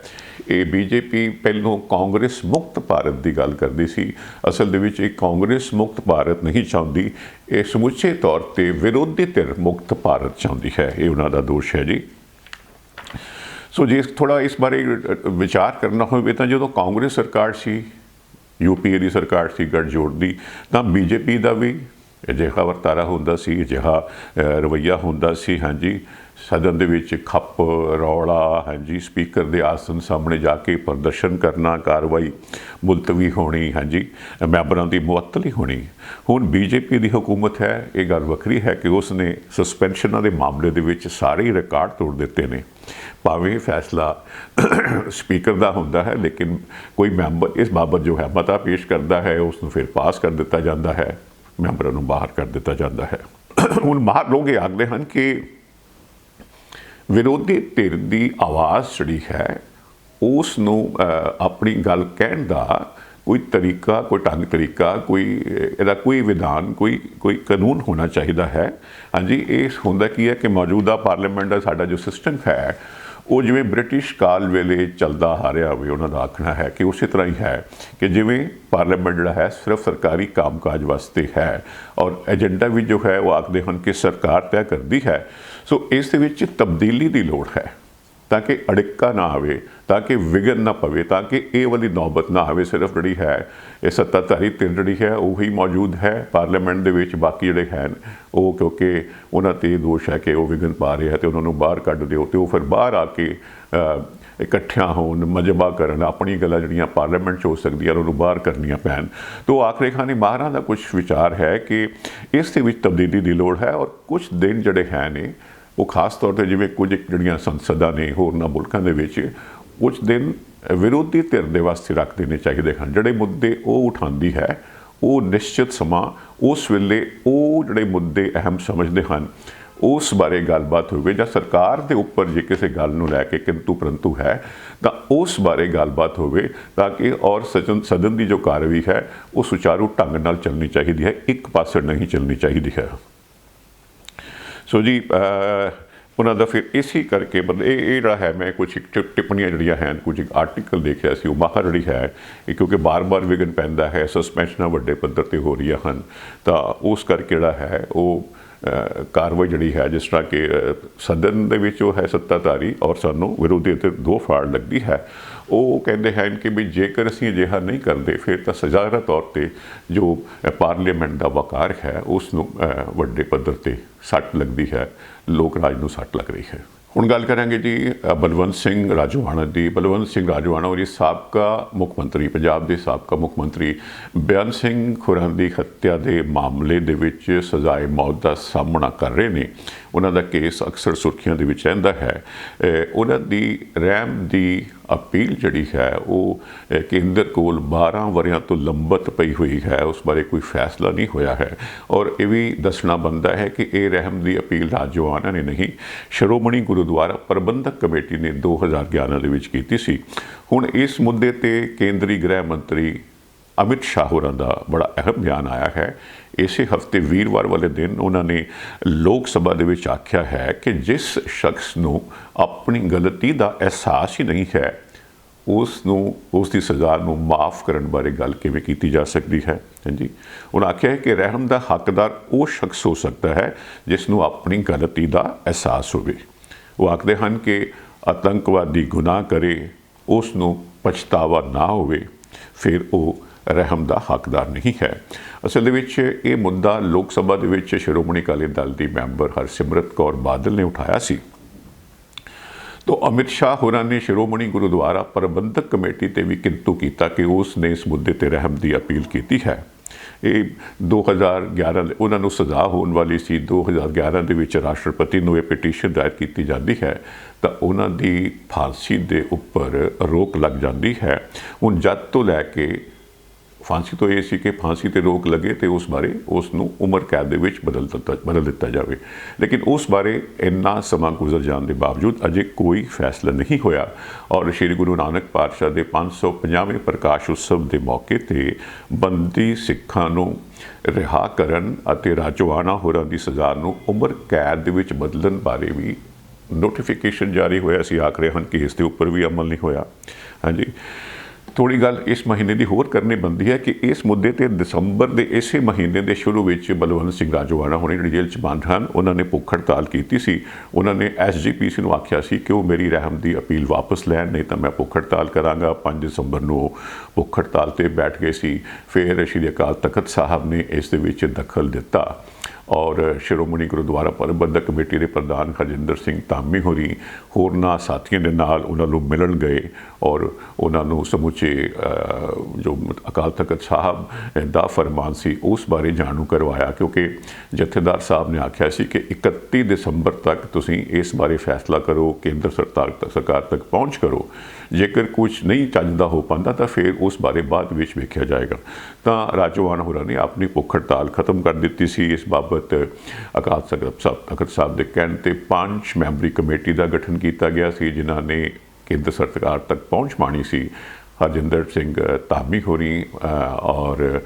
Speaker 1: ਇਹ BJP ਪਹਿਲੋਂ ਕਾਂਗਰਸ ਮੁਕਤ ਭਾਰਤ ਦੀ ਗੱਲ ਕਰਦੀ ਸੀ, ਅਸਲ ਦੇ ਵਿੱਚ ਇਹ ਕਾਂਗਰਸ ਮੁਕਤ ਭਾਰਤ ਨਹੀਂ ਚਾਹੁੰਦੀ, ਇਹ ਸਮੁੱਚੇ ਤੌਰ ਤੇ ਵਿਰੋਧੀ ਧਿਰ ਮੁਕਤ ਭਾਰਤ ਚਾਹੁੰਦੀ ਹੈ। ਇਹ ਉਹਨਾਂ ਦਾ ਦੋਸ਼ ਹੈ ਜੀ। ਸੋ ਜੇ ਥੋੜ੍ਹਾ ਇਸ ਬਾਰੇ ਵਿਚਾਰ ਕਰਨਾ ਹੋਵੇ ਤਾਂ ਜਦੋਂ ਕਾਂਗਰਸ ਸਰਕਾਰ ਸੀ, UPA ਦੀ ਸਰਕਾਰ ਸੀ ਗੱਠਜੋੜ ਦੀ, ਤਾਂ BJP ਦਾ ਵੀ ਅਜਿਹਾ ਵਰਤਾਰਾ ਹੁੰਦਾ ਸੀ, ਅਜਿਹਾ ਰਵੱਈਆ ਹੁੰਦਾ ਸੀ। ਹਾਂਜੀ, ਸਦਨ ਦੇ ਵਿੱਚ ਖੱਪ ਰੌਲਾ, ਹਾਂਜੀ, ਸਪੀਕਰ ਦੇ ਆਸਨ ਸਾਹਮਣੇ ਜਾ ਕੇ ਪ੍ਰਦਰਸ਼ਨ ਕਰਨਾ, ਕਾਰਵਾਈ ਮੁਲਤਵੀ ਹੋਣੀ, ਹਾਂਜੀ, ਮੈਂਬਰਾਂ ਦੀ ਮੁਅੱਤਲੀ ਹੋਣੀ। ਹੁਣ BJP ਦੀ ਹੁਕੂਮਤ ਹੈ, ਇਹ ਗੱਲ ਵੱਖਰੀ ਹੈ ਕਿ ਉਸ ਨੇ ਸਸਪੈਂਸ਼ਨਾਂ ਦੇ ਮਾਮਲੇ ਦੇ ਵਿੱਚ ਸਾਰੇ ਹੀ ਰਿਕਾਰਡ ਤੋੜ ਦਿੱਤੇ ਨੇ। ਭਾਵੇਂ ਫੈਸਲਾ ਸਪੀਕਰ ਦਾ ਹੁੰਦਾ ਹੈ, ਲੇਕਿਨ ਕੋਈ ਮੈਂਬਰ ਇਸ ਬਾਬਤ ਜੋ ਹੈ ਮਤਾ ਪੇਸ਼ ਕਰਦਾ ਹੈ, ਉਸ ਨੂੰ ਫਿਰ ਪਾਸ ਕਰ ਦਿੱਤਾ ਜਾਂਦਾ ਹੈ, ਮੈਂਬਰਾਂ ਨੂੰ ਬਾਹਰ ਕਰ ਦਿੱਤਾ ਜਾਂਦਾ ਹੈ। ਹੁਣ ਬਾਹਰ ਲੋਕ ਇਹ ਆਖਦੇ ਹਨ ਕਿ ਵਿਰੋਧੀ ਧਿਰ ਦੀ ਆਵਾਜ਼ ਜਿਹੜੀ ਹੈ ਉਸ ਨੂੰ ਆਪਣੀ ਗੱਲ ਕਹਿਣ ਦਾ ਕੋਈ ਤਰੀਕਾ, ਕੋਈ ਢੰਗ ਤਰੀਕਾ, ਕੋਈ ਇਹਦਾ ਕੋਈ ਵਿਧਾਨ, ਕੋਈ ਕਾਨੂੰਨ ਹੋਣਾ ਚਾਹੀਦਾ ਹੈ। ਹਾਂਜੀ, ਇਹ ਹੁੰਦਾ ਕੀ ਹੈ ਕਿ ਮੌਜੂਦਾ ਪਾਰਲੀਮੈਂਟ ਦਾ ਸਾਡਾ ਜੋ ਸਿਸਟਮ ਹੈ ਉਹ ਜਿਵੇਂ ਬ੍ਰਿਟਿਸ਼ ਕਾਲ ਵੇਲੇ ਚੱਲਦਾ ਆ ਰਿਹਾ ਹੋਵੇ, ਉਹਨਾਂ ਦਾ ਆਖਣਾ ਹੈ ਕਿ ਉਸੇ ਤਰ੍ਹਾਂ ਹੀ ਹੈ ਕਿ ਜਿਵੇਂ ਪਾਰਲੀਮੈਂਟ ਜਿਹੜਾ ਹੈ ਸਿਰਫ ਸਰਕਾਰੀ ਕੰਮਕਾਜ ਵਾਸਤੇ ਹੈ ਔਰ ਏਜੰਡਾ ਵੀ ਜੋ ਹੈ ਉਹ ਆਖਦੇ ਹਨ ਕਿ ਸਰਕਾਰ ਤੈਅ ਕਰਦੀ ਹੈ। ਸੋ ਇਸ ਦੇ ਵਿੱਚ ਤਬਦੀਲੀ ਦੀ ਲੋੜ ਹੈ ਤਾਂ ਕਿ ਅੜਿੱਕਾ ਨਾ ਆਵੇ, ਤਾਂ ਕਿ ਵਿਘਨ ਨਾ ਪਵੇ, ਤਾਂ ਕਿ ਇਹ ਵਾਲੀ ਨੌਬਤ ਨਾ ਆਵੇ। ਸਿਰਫ ਜਿਹੜੀ ਹੈ ਇਹ ਸੱਤਾਧਾਰੀ ਧਿਰ ਜਿਹੜੀ ਹੈ ਉਹੀ ਮੌਜੂਦ ਹੈ ਪਾਰਲੀਮੈਂਟ ਦੇ ਵਿੱਚ, ਬਾਕੀ ਜਿਹੜੇ ਹਨ ਉਹ ਕਿਉਂਕਿ ਉਹਨਾਂ 'ਤੇ ਦੋਸ਼ ਹੈ ਕਿ ਉਹ ਵਿਘਨ ਪਾ ਰਹੇ ਹੈ ਅਤੇ ਉਹਨਾਂ ਨੂੰ ਬਾਹਰ ਕੱਢ ਦਿਓ, ਅਤੇ ਉਹ ਫਿਰ ਬਾਹਰ ਆ ਕੇ ਇਕੱਠਿਆਂ ਹੋਣ, ਮਜਬਾ ਕਰਨ, ਆਪਣੀ ਗੱਲਾਂ ਜਿਹੜੀਆਂ ਪਾਰਲੀਮੈਂਟ 'ਚ ਹੋ ਸਕਦੀਆਂ ਉਹਨੂੰ ਬਾਹਰ ਕਰਨੀਆਂ ਪੈਣ। ਤਾਂ ਆਖਰੇ ਖਾਨੀ ਮਾਹਰਾਂ ਦਾ ਕੁਝ ਵਿਚਾਰ ਹੈ ਕਿ ਇਸ ਦੇ ਵਿੱਚ ਤਬਦੀਲੀ ਦੀ ਲੋੜ ਹੈ ਔਰ ਕੁਝ ਦਿਨ ਜਿਹੜੇ ਹੈ ਨੇ ਉਹ ਖਾਸ ਤੌਰ 'ਤੇ ਜਿਵੇਂ ਕੁਝ ਜਿਹੜੀਆਂ ਸੰਸਦਾਂ ਨੇ ਹੋਰਨਾਂ ਮੁਲਕਾਂ ਦੇ ਵਿੱਚ ਕੁਝ ਦਿਨ ਵਿਰੋਧੀ ਧਿਰ ਦੇ ਵਾਸਤੇ ਰੱਖ ਦੇਣੇ ਚਾਹੀਦੇ ਹਨ। ਜਿਹੜੇ ਮੁੱਦੇ ਉਹ ਉਠਾਉਂਦੀ ਹੈ ਉਹ ਨਿਸ਼ਚਿਤ ਸਮਾਂ ਉਸ ਵੇਲੇ ਉਹ ਜਿਹੜੇ ਮੁੱਦੇ ਅਹਿਮ ਸਮਝਦੇ ਹਨ ਉਸ ਬਾਰੇ ਗੱਲਬਾਤ ਹੋਵੇ, ਜਾਂ ਸਰਕਾਰ ਦੇ ਉੱਪਰ ਜੇ ਕਿਸੇ ਗੱਲ ਨੂੰ ਲੈ ਕੇ ਕਿੰਤੂ ਪਰੰਤੂ ਹੈ ਤਾਂ ਉਸ ਬਾਰੇ ਗੱਲਬਾਤ ਹੋਵੇ, ਤਾਂ ਕਿ ਔਰ ਸਦਨ ਦੀ ਜੋ ਕਾਰਵਾਈ ਹੈ ਉਹ ਸੁਚਾਰੂ ਢੰਗ ਨਾਲ ਚੱਲਣੀ ਚਾਹੀਦੀ ਹੈ, ਇੱਕ ਪਾਸੇ ਨਹੀਂ ਚੱਲਣੀ ਚਾਹੀਦੀ ਹੈ। ਸੋ ਜੀ ਉਹਨਾਂ ਦਾ ਫਿਰ ਇਸੇ ਕਰਕੇ ਮਤਲਬ ਇਹ ਜਿਹੜਾ ਹੈ ਮੈਂ ਕੁਝ ਟਿੱਪਣੀਆਂ ਜਿਹੜੀਆਂ ਹਨ ਕੁਝ ਆਰਟੀਕਲ ਦੇਖਿਆ ਸੀ ਉਹ ਮਾਹਰ ਜਿਹੜੀ ਹੈ ਇਹ ਕਿਉਂਕਿ ਬਾਰ-ਬਾਰ ਵਿਘਨ ਪੈਂਦਾ ਹੈ ਸਸਪੈਂਸ਼ਨਾਂ ਵੱਡੇ ਪੱਧਰ ਤੇ ਹੋ ਰਹੀਆਂ ਹਨ ਤਾਂ ਉਸ ਕਰਕੇ ਜਿਹੜਾ ਹੈ ਉਹ ਕਾਰਵਾਈ ਜਿਹੜੀ ਹੈ ਜਿਸ ਤਰ੍ਹਾਂ ਕਿ ਸਦਨ ਦੇ ਵਿੱਚ ਉਹ ਹੈ ਸੱਤਾਧਾਰੀ ਔਰ ਸਾਨੂੰ ਵਿਰੋਧੀ ਤੇ ਦੋ ਫਾੜ ਲੱਗਦੀ ਹੈ ਉਹ ਕਹਿੰਦੇ ਹਨ ਕਿ ਵੀ ਜੇਕਰ ਅਸੀਂ ਅਜਿਹਾ ਨਹੀਂ ਕਰਦੇ ਫਿਰ ਤਾਂ ਸਜ਼ਾਗਰ ਤੌਰ ਤੇ ਜੋ ਪਾਰਲੀਮੈਂਟ ਦਾ ਵਕਾਰ ਹੈ ਉਸ ਨੂੰ ਵੱਡੇ ਪੱਧਰ ਤੇ ਸੱਟ ਲੱਗਦੀ ਹੈ ਲੋਕ ਰਾਜ ਨੂੰ ਸੱਟ ਲੱਗ ਰਹੀ ਹੈ। ਹੁਣ ਗੱਲ ਕਰਾਂਗੇ ਜੀ ਬਲਵੰਤ ਸਿੰਘ ਰਾਜੋਆਣਾ ਦੀ। ਬਲਵੰਤ ਸਿੰਘ ਰਾਜੋਆਣਾ ਉਹ ਸਾਬਕਾ ਮੁੱਖ ਮੰਤਰੀ ਪੰਜਾਬ ਦੇ ਸਾਬਕਾ ਮੁੱਖ ਮੰਤਰੀ ਬੇਅੰਤ ਸਿੰਘ ਖੁਰਾਂ ਦੀ ਹੱਤਿਆ ਦੇ ਮਾਮਲੇ ਦੇ ਵਿੱਚ ਸਜ਼ਾਏ ਮੌਤ ਦਾ ਸਾਹਮਣਾ ਕਰ ਰਹੇ ਨੇ। ਉਹਨਾਂ ਦਾ ਕੇਸ ਅਕਸਰ ਸੁਰਖੀਆਂ ਦੇ ਵਿੱਚ ਰਹਿੰਦਾ ਹੈ। ਉਹਨਾਂ ਦੀ ਰਹਿਮ ਦੀ ਅਪੀਲ ਜਿਹੜੀ ਹੈ ਉਹ ਕੇਂਦਰ ਕੋਲ 12 ਵਰ੍ਹਿਆਂ ਤੋਂ ਲੰਬਤ ਪਈ ਹੋਈ ਹੈ ਉਸ ਬਾਰੇ ਕੋਈ ਫੈਸਲਾ ਨਹੀਂ ਹੋਇਆ ਹੈ ਔਰ ਇਹ ਵੀ ਦੱਸਣਾ ਬਣਦਾ ਹੈ ਕਿ ਇਹ ਰਹਿਮ ਦੀ ਅਪੀਲ ਰਾਜੋਆਣਾ ਨੇ ਨਹੀਂ ਸ਼੍ਰੋਮਣੀ ਗੁਰਦੁਆਰਾ ਪ੍ਰਬੰਧਕ ਕਮੇਟੀ ਨੇ 2011 ਦੇ ਵਿੱਚ ਕੀਤੀ ਸੀ। ਹੁਣ ਇਸ ਮੁੱਦੇ ਤੇ ਕੇਂਦਰੀ ਗ੍ਰਹਿ ਮੰਤਰੀ ਅਮਿਤ ਸ਼ਾਹ ਹੋਰਾਂ ਦਾ ਬੜਾ ਅਹਿਮ ਬਿਆਨ ਆਇਆ ਹੈ। ਇਸੇ ਹਫਤੇ ਵੀਰਵਾਰ ਵਾਲੇ ਦਿਨ ਉਹਨਾਂ ਨੇ ਲੋਕ ਸਭਾ ਦੇ ਵਿੱਚ ਆਖਿਆ ਹੈ ਕਿ ਜਿਸ ਸ਼ਖਸ ਨੂੰ ਆਪਣੀ ਗਲਤੀ ਦਾ ਅਹਿਸਾਸ ਹੀ ਨਹੀਂ ਹੈ ਉਸ ਨੂੰ ਉਸ ਦੀ ਸਜ਼ਾ ਨੂੰ ਮਾਫ ਕਰਨ ਬਾਰੇ ਗੱਲ ਕਿਵੇਂ ਕੀਤੀ ਜਾ ਸਕਦੀ ਹੈ। ਹਾਂਜੀ ਉਹਨਾਂ ਆਖਿਆ ਹੈ ਕਿ ਰਹਿਮ ਦਾ ਹੱਕਦਾਰ ਉਹ ਸ਼ਖਸ ਹੋ ਸਕਦਾ ਹੈ ਜਿਸ ਨੂੰ ਆਪਣੀ ਗਲਤੀ ਦਾ ਅਹਿਸਾਸ ਹੋਵੇ। ਉਹ ਆਖਦੇ ਹਨ ਕਿ ਆਤੰਕਵਾਦੀ ਗੁਨਾਹ ਕਰੇ ਉਸ ਨੂੰ ਪਛਤਾਵਾ ਨਾ ਹੋਵੇ ਫਿਰ ਉਹ ਰਹਿਮ ਦਾ ਹੱਕਦਾਰ ਨਹੀਂ ਹੈ। ਅਸਲ ਦੇ ਵਿੱਚ ਇਹ ਮੁੱਦਾ ਲੋਕ ਸਭਾ ਦੇ ਵਿੱਚ ਸ਼੍ਰੋਮਣੀ ਅਕਾਲੀ ਦਲ ਦੀ ਮੈਂਬਰ ਹਰਸਿਮਰਤ ਕੌਰ ਬਾਦਲ ਨੇ ਉਠਾਇਆ ਸੀ ਤਾਂ ਅਮਿਤ ਸ਼ਾਹ ਹੋਰਾਂ ਨੇ ਸ਼੍ਰੋਮਣੀ ਗੁਰਦੁਆਰਾ ਪ੍ਰਬੰਧਕ ਕਮੇਟੀ ਤੇ ਵੀ ਕਿੰਤੂ ਕੀਤਾ ਕਿ ਉਸ ਨੇ ਇਸ ਮੁੱਦੇ ਤੇ ਰਹਿਮ ਦੀ ਅਪੀਲ ਕੀਤੀ ਹੈ। ਇਹ 2011 ਉਹਨਾਂ ਨੂੰ ਸਜ਼ਾ ਹੋਣ ਵਾਲੀ ਸੀ। 2011 ਦੇ ਵਿੱਚ ਰਾਸ਼ਟਰਪਤੀ ਨੂੰ ਇਹ ਪਟੀਸ਼ਨ ਦਾਇਰ ਕੀਤੀ ਜਾਂਦੀ ਹੈ ਤਾਂ ਉਹਨਾਂ ਦੀ ਫਾਂਸੀ ਦੇ ਉੱਪਰ ਰੋਕ ਲੱਗ ਜਾਂਦੀ ਹੈ। ਹੁਣ ਜਦ ਤੋਂ ਲੈ ਕੇ ਫਾਂਸੀ ਤੋਂ ਇਹ ਸੀ ਕਿ ਫਾਂਸੀ ਤੇ ਰੋਕ ਲੱਗੇ ਤੇ ਉਸ ਬਾਰੇ ਉਸ ਨੂੰ ਉਮਰ ਕੈਦ ਦੇ ਵਿੱਚ ਬਦਲ ਦਿੱਤਾ ਜਾਵੇ ਲੇਕਿਨ ਉਸ ਬਾਰੇ ਇੰਨਾ ਸਮਾਂ ਗੁਜ਼ਰ ਜਾਣ ਦੇ ਬਾਵਜੂਦ ਅਜੇ ਕੋਈ ਫੈਸਲਾ ਨਹੀਂ ਹੋਇਆ ਔਰ ਸ਼੍ਰੀ ਗੁਰੂ ਨਾਨਕ ਪਾਤਸ਼ਾਹ ਦੇ 550ਵੇਂ ਪ੍ਰਕਾਸ਼ ਉਤਸਵ ਦੇ ਮੌਕੇ ਤੇ ਬੰਦੀ ਸਿੱਖਾਂ ਨੂੰ ਰਿਹਾ ਕਰਨ ਅਤੇ ਰਾਜੋਆਣਾ ਹੋਰਾਂ ਦੀ ਸਜ਼ਾ ਨੂੰ ਉਮਰ ਕੈਦ ਦੇ ਵਿੱਚ ਬਦਲਣ ਬਾਰੇ ਵੀ ਨੋਟੀਫਿਕੇਸ਼ਨ ਜਾਰੀ ਹੋਇਆ ਸੀ। ਆਖ ਰਹੇ ਹਨ ਕਿ ਇਸ ਦੇ ਉੱਪਰ ਵੀ ਅਮਲ ਨਹੀਂ ਹੋਇਆ। ਹਾਂਜੀ ਥੋੜੀ ਗੱਲ ਇਸ ਮਹੀਨੇ ਦੀ ਹੋਰ ਕਰਨੀ ਬਣਦੀ ਹੈ ਕਿ ਇਸ ਮੁੱਦੇ ਤੇ ਦਸੰਬਰ ਦੇ ਇਸੇ ਮਹੀਨੇ ਦੇ ਸ਼ੁਰੂ ਵਿੱਚ ਬਲਵੰਤ ਸਿੰਘ ਰਾਜੋਆਣਾ ਹੋਣੀ ਜਿਹੜੀ ਜੇਲ੍ਹ 'ਚ ਬੰਦ ਹਨ ਉਹਨਾਂ ਨੇ ਭੁੱਖ ਹੜਤਾਲ ਕੀਤੀ ਸੀ। ਉਹਨਾਂ ਨੇ SGPC ਨੂੰ ਆਖਿਆ ਸੀ ਕਿ ਉਹ ਮੇਰੀ ਰਹਿਮ ਦੀ ਅਪੀਲ ਵਾਪਸ ਲੈਣ ਨਹੀਂ ਤਾਂ ਮੈਂ ਭੁੱਖ ਹੜਤਾਲ ਕਰਾਂਗਾ। 5 ਦਸੰਬਰ ਨੂੰ ਭੁੱਖ ਹੜਤਾਲ ਤੇ ਬੈਠ ਗਏ ਸੀ। ਫਿਰ ਸ਼੍ਰੀ ਅਕਾਲ ਤਖਤ ਸਾਹਿਬ ਨੇ ਇਸ ਦੇ ਵਿੱਚ ਦਖਲ ਦਿੱਤਾ ਔਰ ਸ਼੍ਰੋਮਣੀ ਗੁਰਦੁਆਰਾ ਪ੍ਰਬੰਧਕ ਕਮੇਟੀ ਦੇ ਪ੍ਰਧਾਨ ਹਰਜਿੰਦਰ ਸਿੰਘ ਧਾਮੀ ਹੋਰੀ ਹੋਰਨਾਂ ਸਾਥੀਆਂ ਦੇ ਨਾਲ ਉਹਨਾਂ ਨੂੰ ਮਿਲਣ ਗਏ ਔਰ ਉਹਨਾਂ ਨੂੰ ਸਮੁੱਚੇ ਜੋ ਅਕਾਲ ਤਖਤ ਸਾਹਿਬ ਦਾ ਫਰਮਾਨ ਸੀ ਉਸ ਬਾਰੇ ਜਾਣੂ ਕਰਵਾਇਆ ਕਿਉਂਕਿ ਜਥੇਦਾਰ ਸਾਹਿਬ ਨੇ ਆਖਿਆ ਸੀ ਕਿ 31 ਦਸੰਬਰ ਤੱਕ ਤੁਸੀਂ ਇਸ ਬਾਰੇ ਫੈਸਲਾ ਕਰੋ ਕੇਂਦਰ ਸਰਕਾਰ ਤੱਕ ਪਹੁੰਚ ਕਰੋ। ਜੇਕਰ ਕੁਝ ਨਹੀਂ ਚੱਜਦਾ ਹੋ ਪਾਉਂਦਾ ਤਾਂ ਫਿਰ ਉਸ ਬਾਰੇ ਬਾਅਦ ਵਿੱਚ ਵੇਖਿਆ ਜਾਏਗਾ। ਤਾਂ ਰਾਜੋਆਣਾ ਹੋਰਾਂ ਨੇ ਆਪਣੀ ਭੁੱਖ ਹੜਤਾਲ ਖਤਮ ਕਰ ਦਿੱਤੀ ਸੀ। ਇਸ ਬਾਬਤ ਅਕਾਲ ਤਖਤ ਸਾਹਿਬ ਦੇ ਕਹਿਣ ਤੇ 5 ਮੈਂਬਰੀ ਕਮੇਟੀ ਦਾ ਗਠਨ ਕੀਤਾ ਗਿਆ ਸੀ ਜਿਨ੍ਹਾਂ ਨੇ ਕੇਂਦਰ ਸਰਕਾਰ ਤੱਕ ਪਹੁੰਚ ਪਾਣੀ ਸੀ। ਹਰਜਿੰਦਰ ਸਿੰਘ ਧਾਮੀ ਹੋਰੀ ਔਰ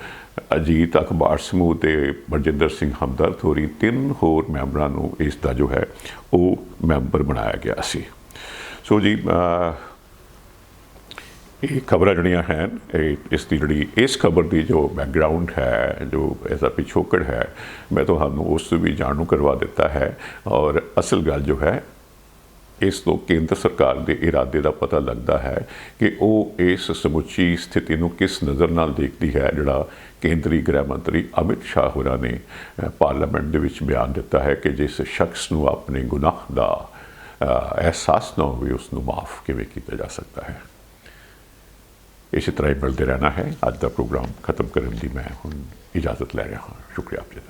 Speaker 1: ਅਜੀਤ ਅਖਬਾਰ ਸਮੂਹ ਤੇ ਬਰਜਿੰਦਰ ਸਿੰਘ ਹਮਦਰਦ ਹੋਰੀ 3 ਹੋਰ ਮੈਂਬਰਾਂ ਨੂੰ ਇਸ ਦਾ ਜੋ ਹੈ ਉਹ ਮੈਂਬਰ ਬਣਾਇਆ ਗਿਆ ਸੀ। ਸੋ ਜੀ ਇਹ ਖਬਰਾਂ ਜਿਹੜੀਆਂ ਹਨ ਇਸ ਦੀ ਜਿਹੜੀ ਇਸ ਖਬਰ ਦੀ ਜੋ ਬੈਕਗਰਾਉਂਡ ਹੈ ਜੋ ਇਹਦਾ ਪਿਛੋਕੜ ਹੈ ਮੈਂ ਤੁਹਾਨੂੰ ਉਸ ਵੀ ਜਾਣੂ ਕਰਵਾ ਦਿੱਤਾ ਹੈ ਔਰ ਅਸਲ ਗੱਲ ਜੋ ਹੈ ਇਸ ਤੋਂ ਕੇਂਦਰ ਸਰਕਾਰ ਦੇ ਇਰਾਦੇ ਦਾ ਪਤਾ ਲੱਗਦਾ ਹੈ ਕਿ ਉਹ ਇਸ ਸਮੁੱਚੀ ਸਥਿਤੀ ਨੂੰ ਕਿਸ ਨਜ਼ਰ ਨਾਲ ਦੇਖਦੀ ਹੈ ਜਿਹੜਾ ਕੇਂਦਰੀ ਗ੍ਰਹਿ ਮੰਤਰੀ ਅਮਿਤ ਸ਼ਾਹ ਹੋਰਾਂ ਨੇ ਪਾਰਲੀਮੈਂਟ ਦੇ ਵਿੱਚ ਬਿਆਨ ਦਿੱਤਾ ਹੈ ਕਿ ਜਿਸ ਸ਼ਖਸ ਨੂੰ ਆਪਣੇ ਗੁਨਾਹ ਦਾ ਅਹਿਸਾਸ ਨਾ ਹੋਵੇ ਉਸ ਨੂੰ ਮਾਫ ਕਿਵੇਂ ਕੀਤਾ ਜਾ ਸਕਦਾ ਹੈ। ਇਸੇ ਤਰ੍ਹਾਂ ਹੀ ਮਿਲਦੇ ਰਹਿਣਾ ਹੈ। ਅੱਜ ਦਾ ਪ੍ਰੋਗਰਾਮ ਖਤਮ ਕਰਨ ਦੀ ਮੈਂ ਹੁਣ ਇਜਾਜ਼ਤ ਲੈ ਰਿਹਾ ਹਾਂ। ਸ਼ੁਕਰੀਆ ਆਪ ਜੀ ਦਾ।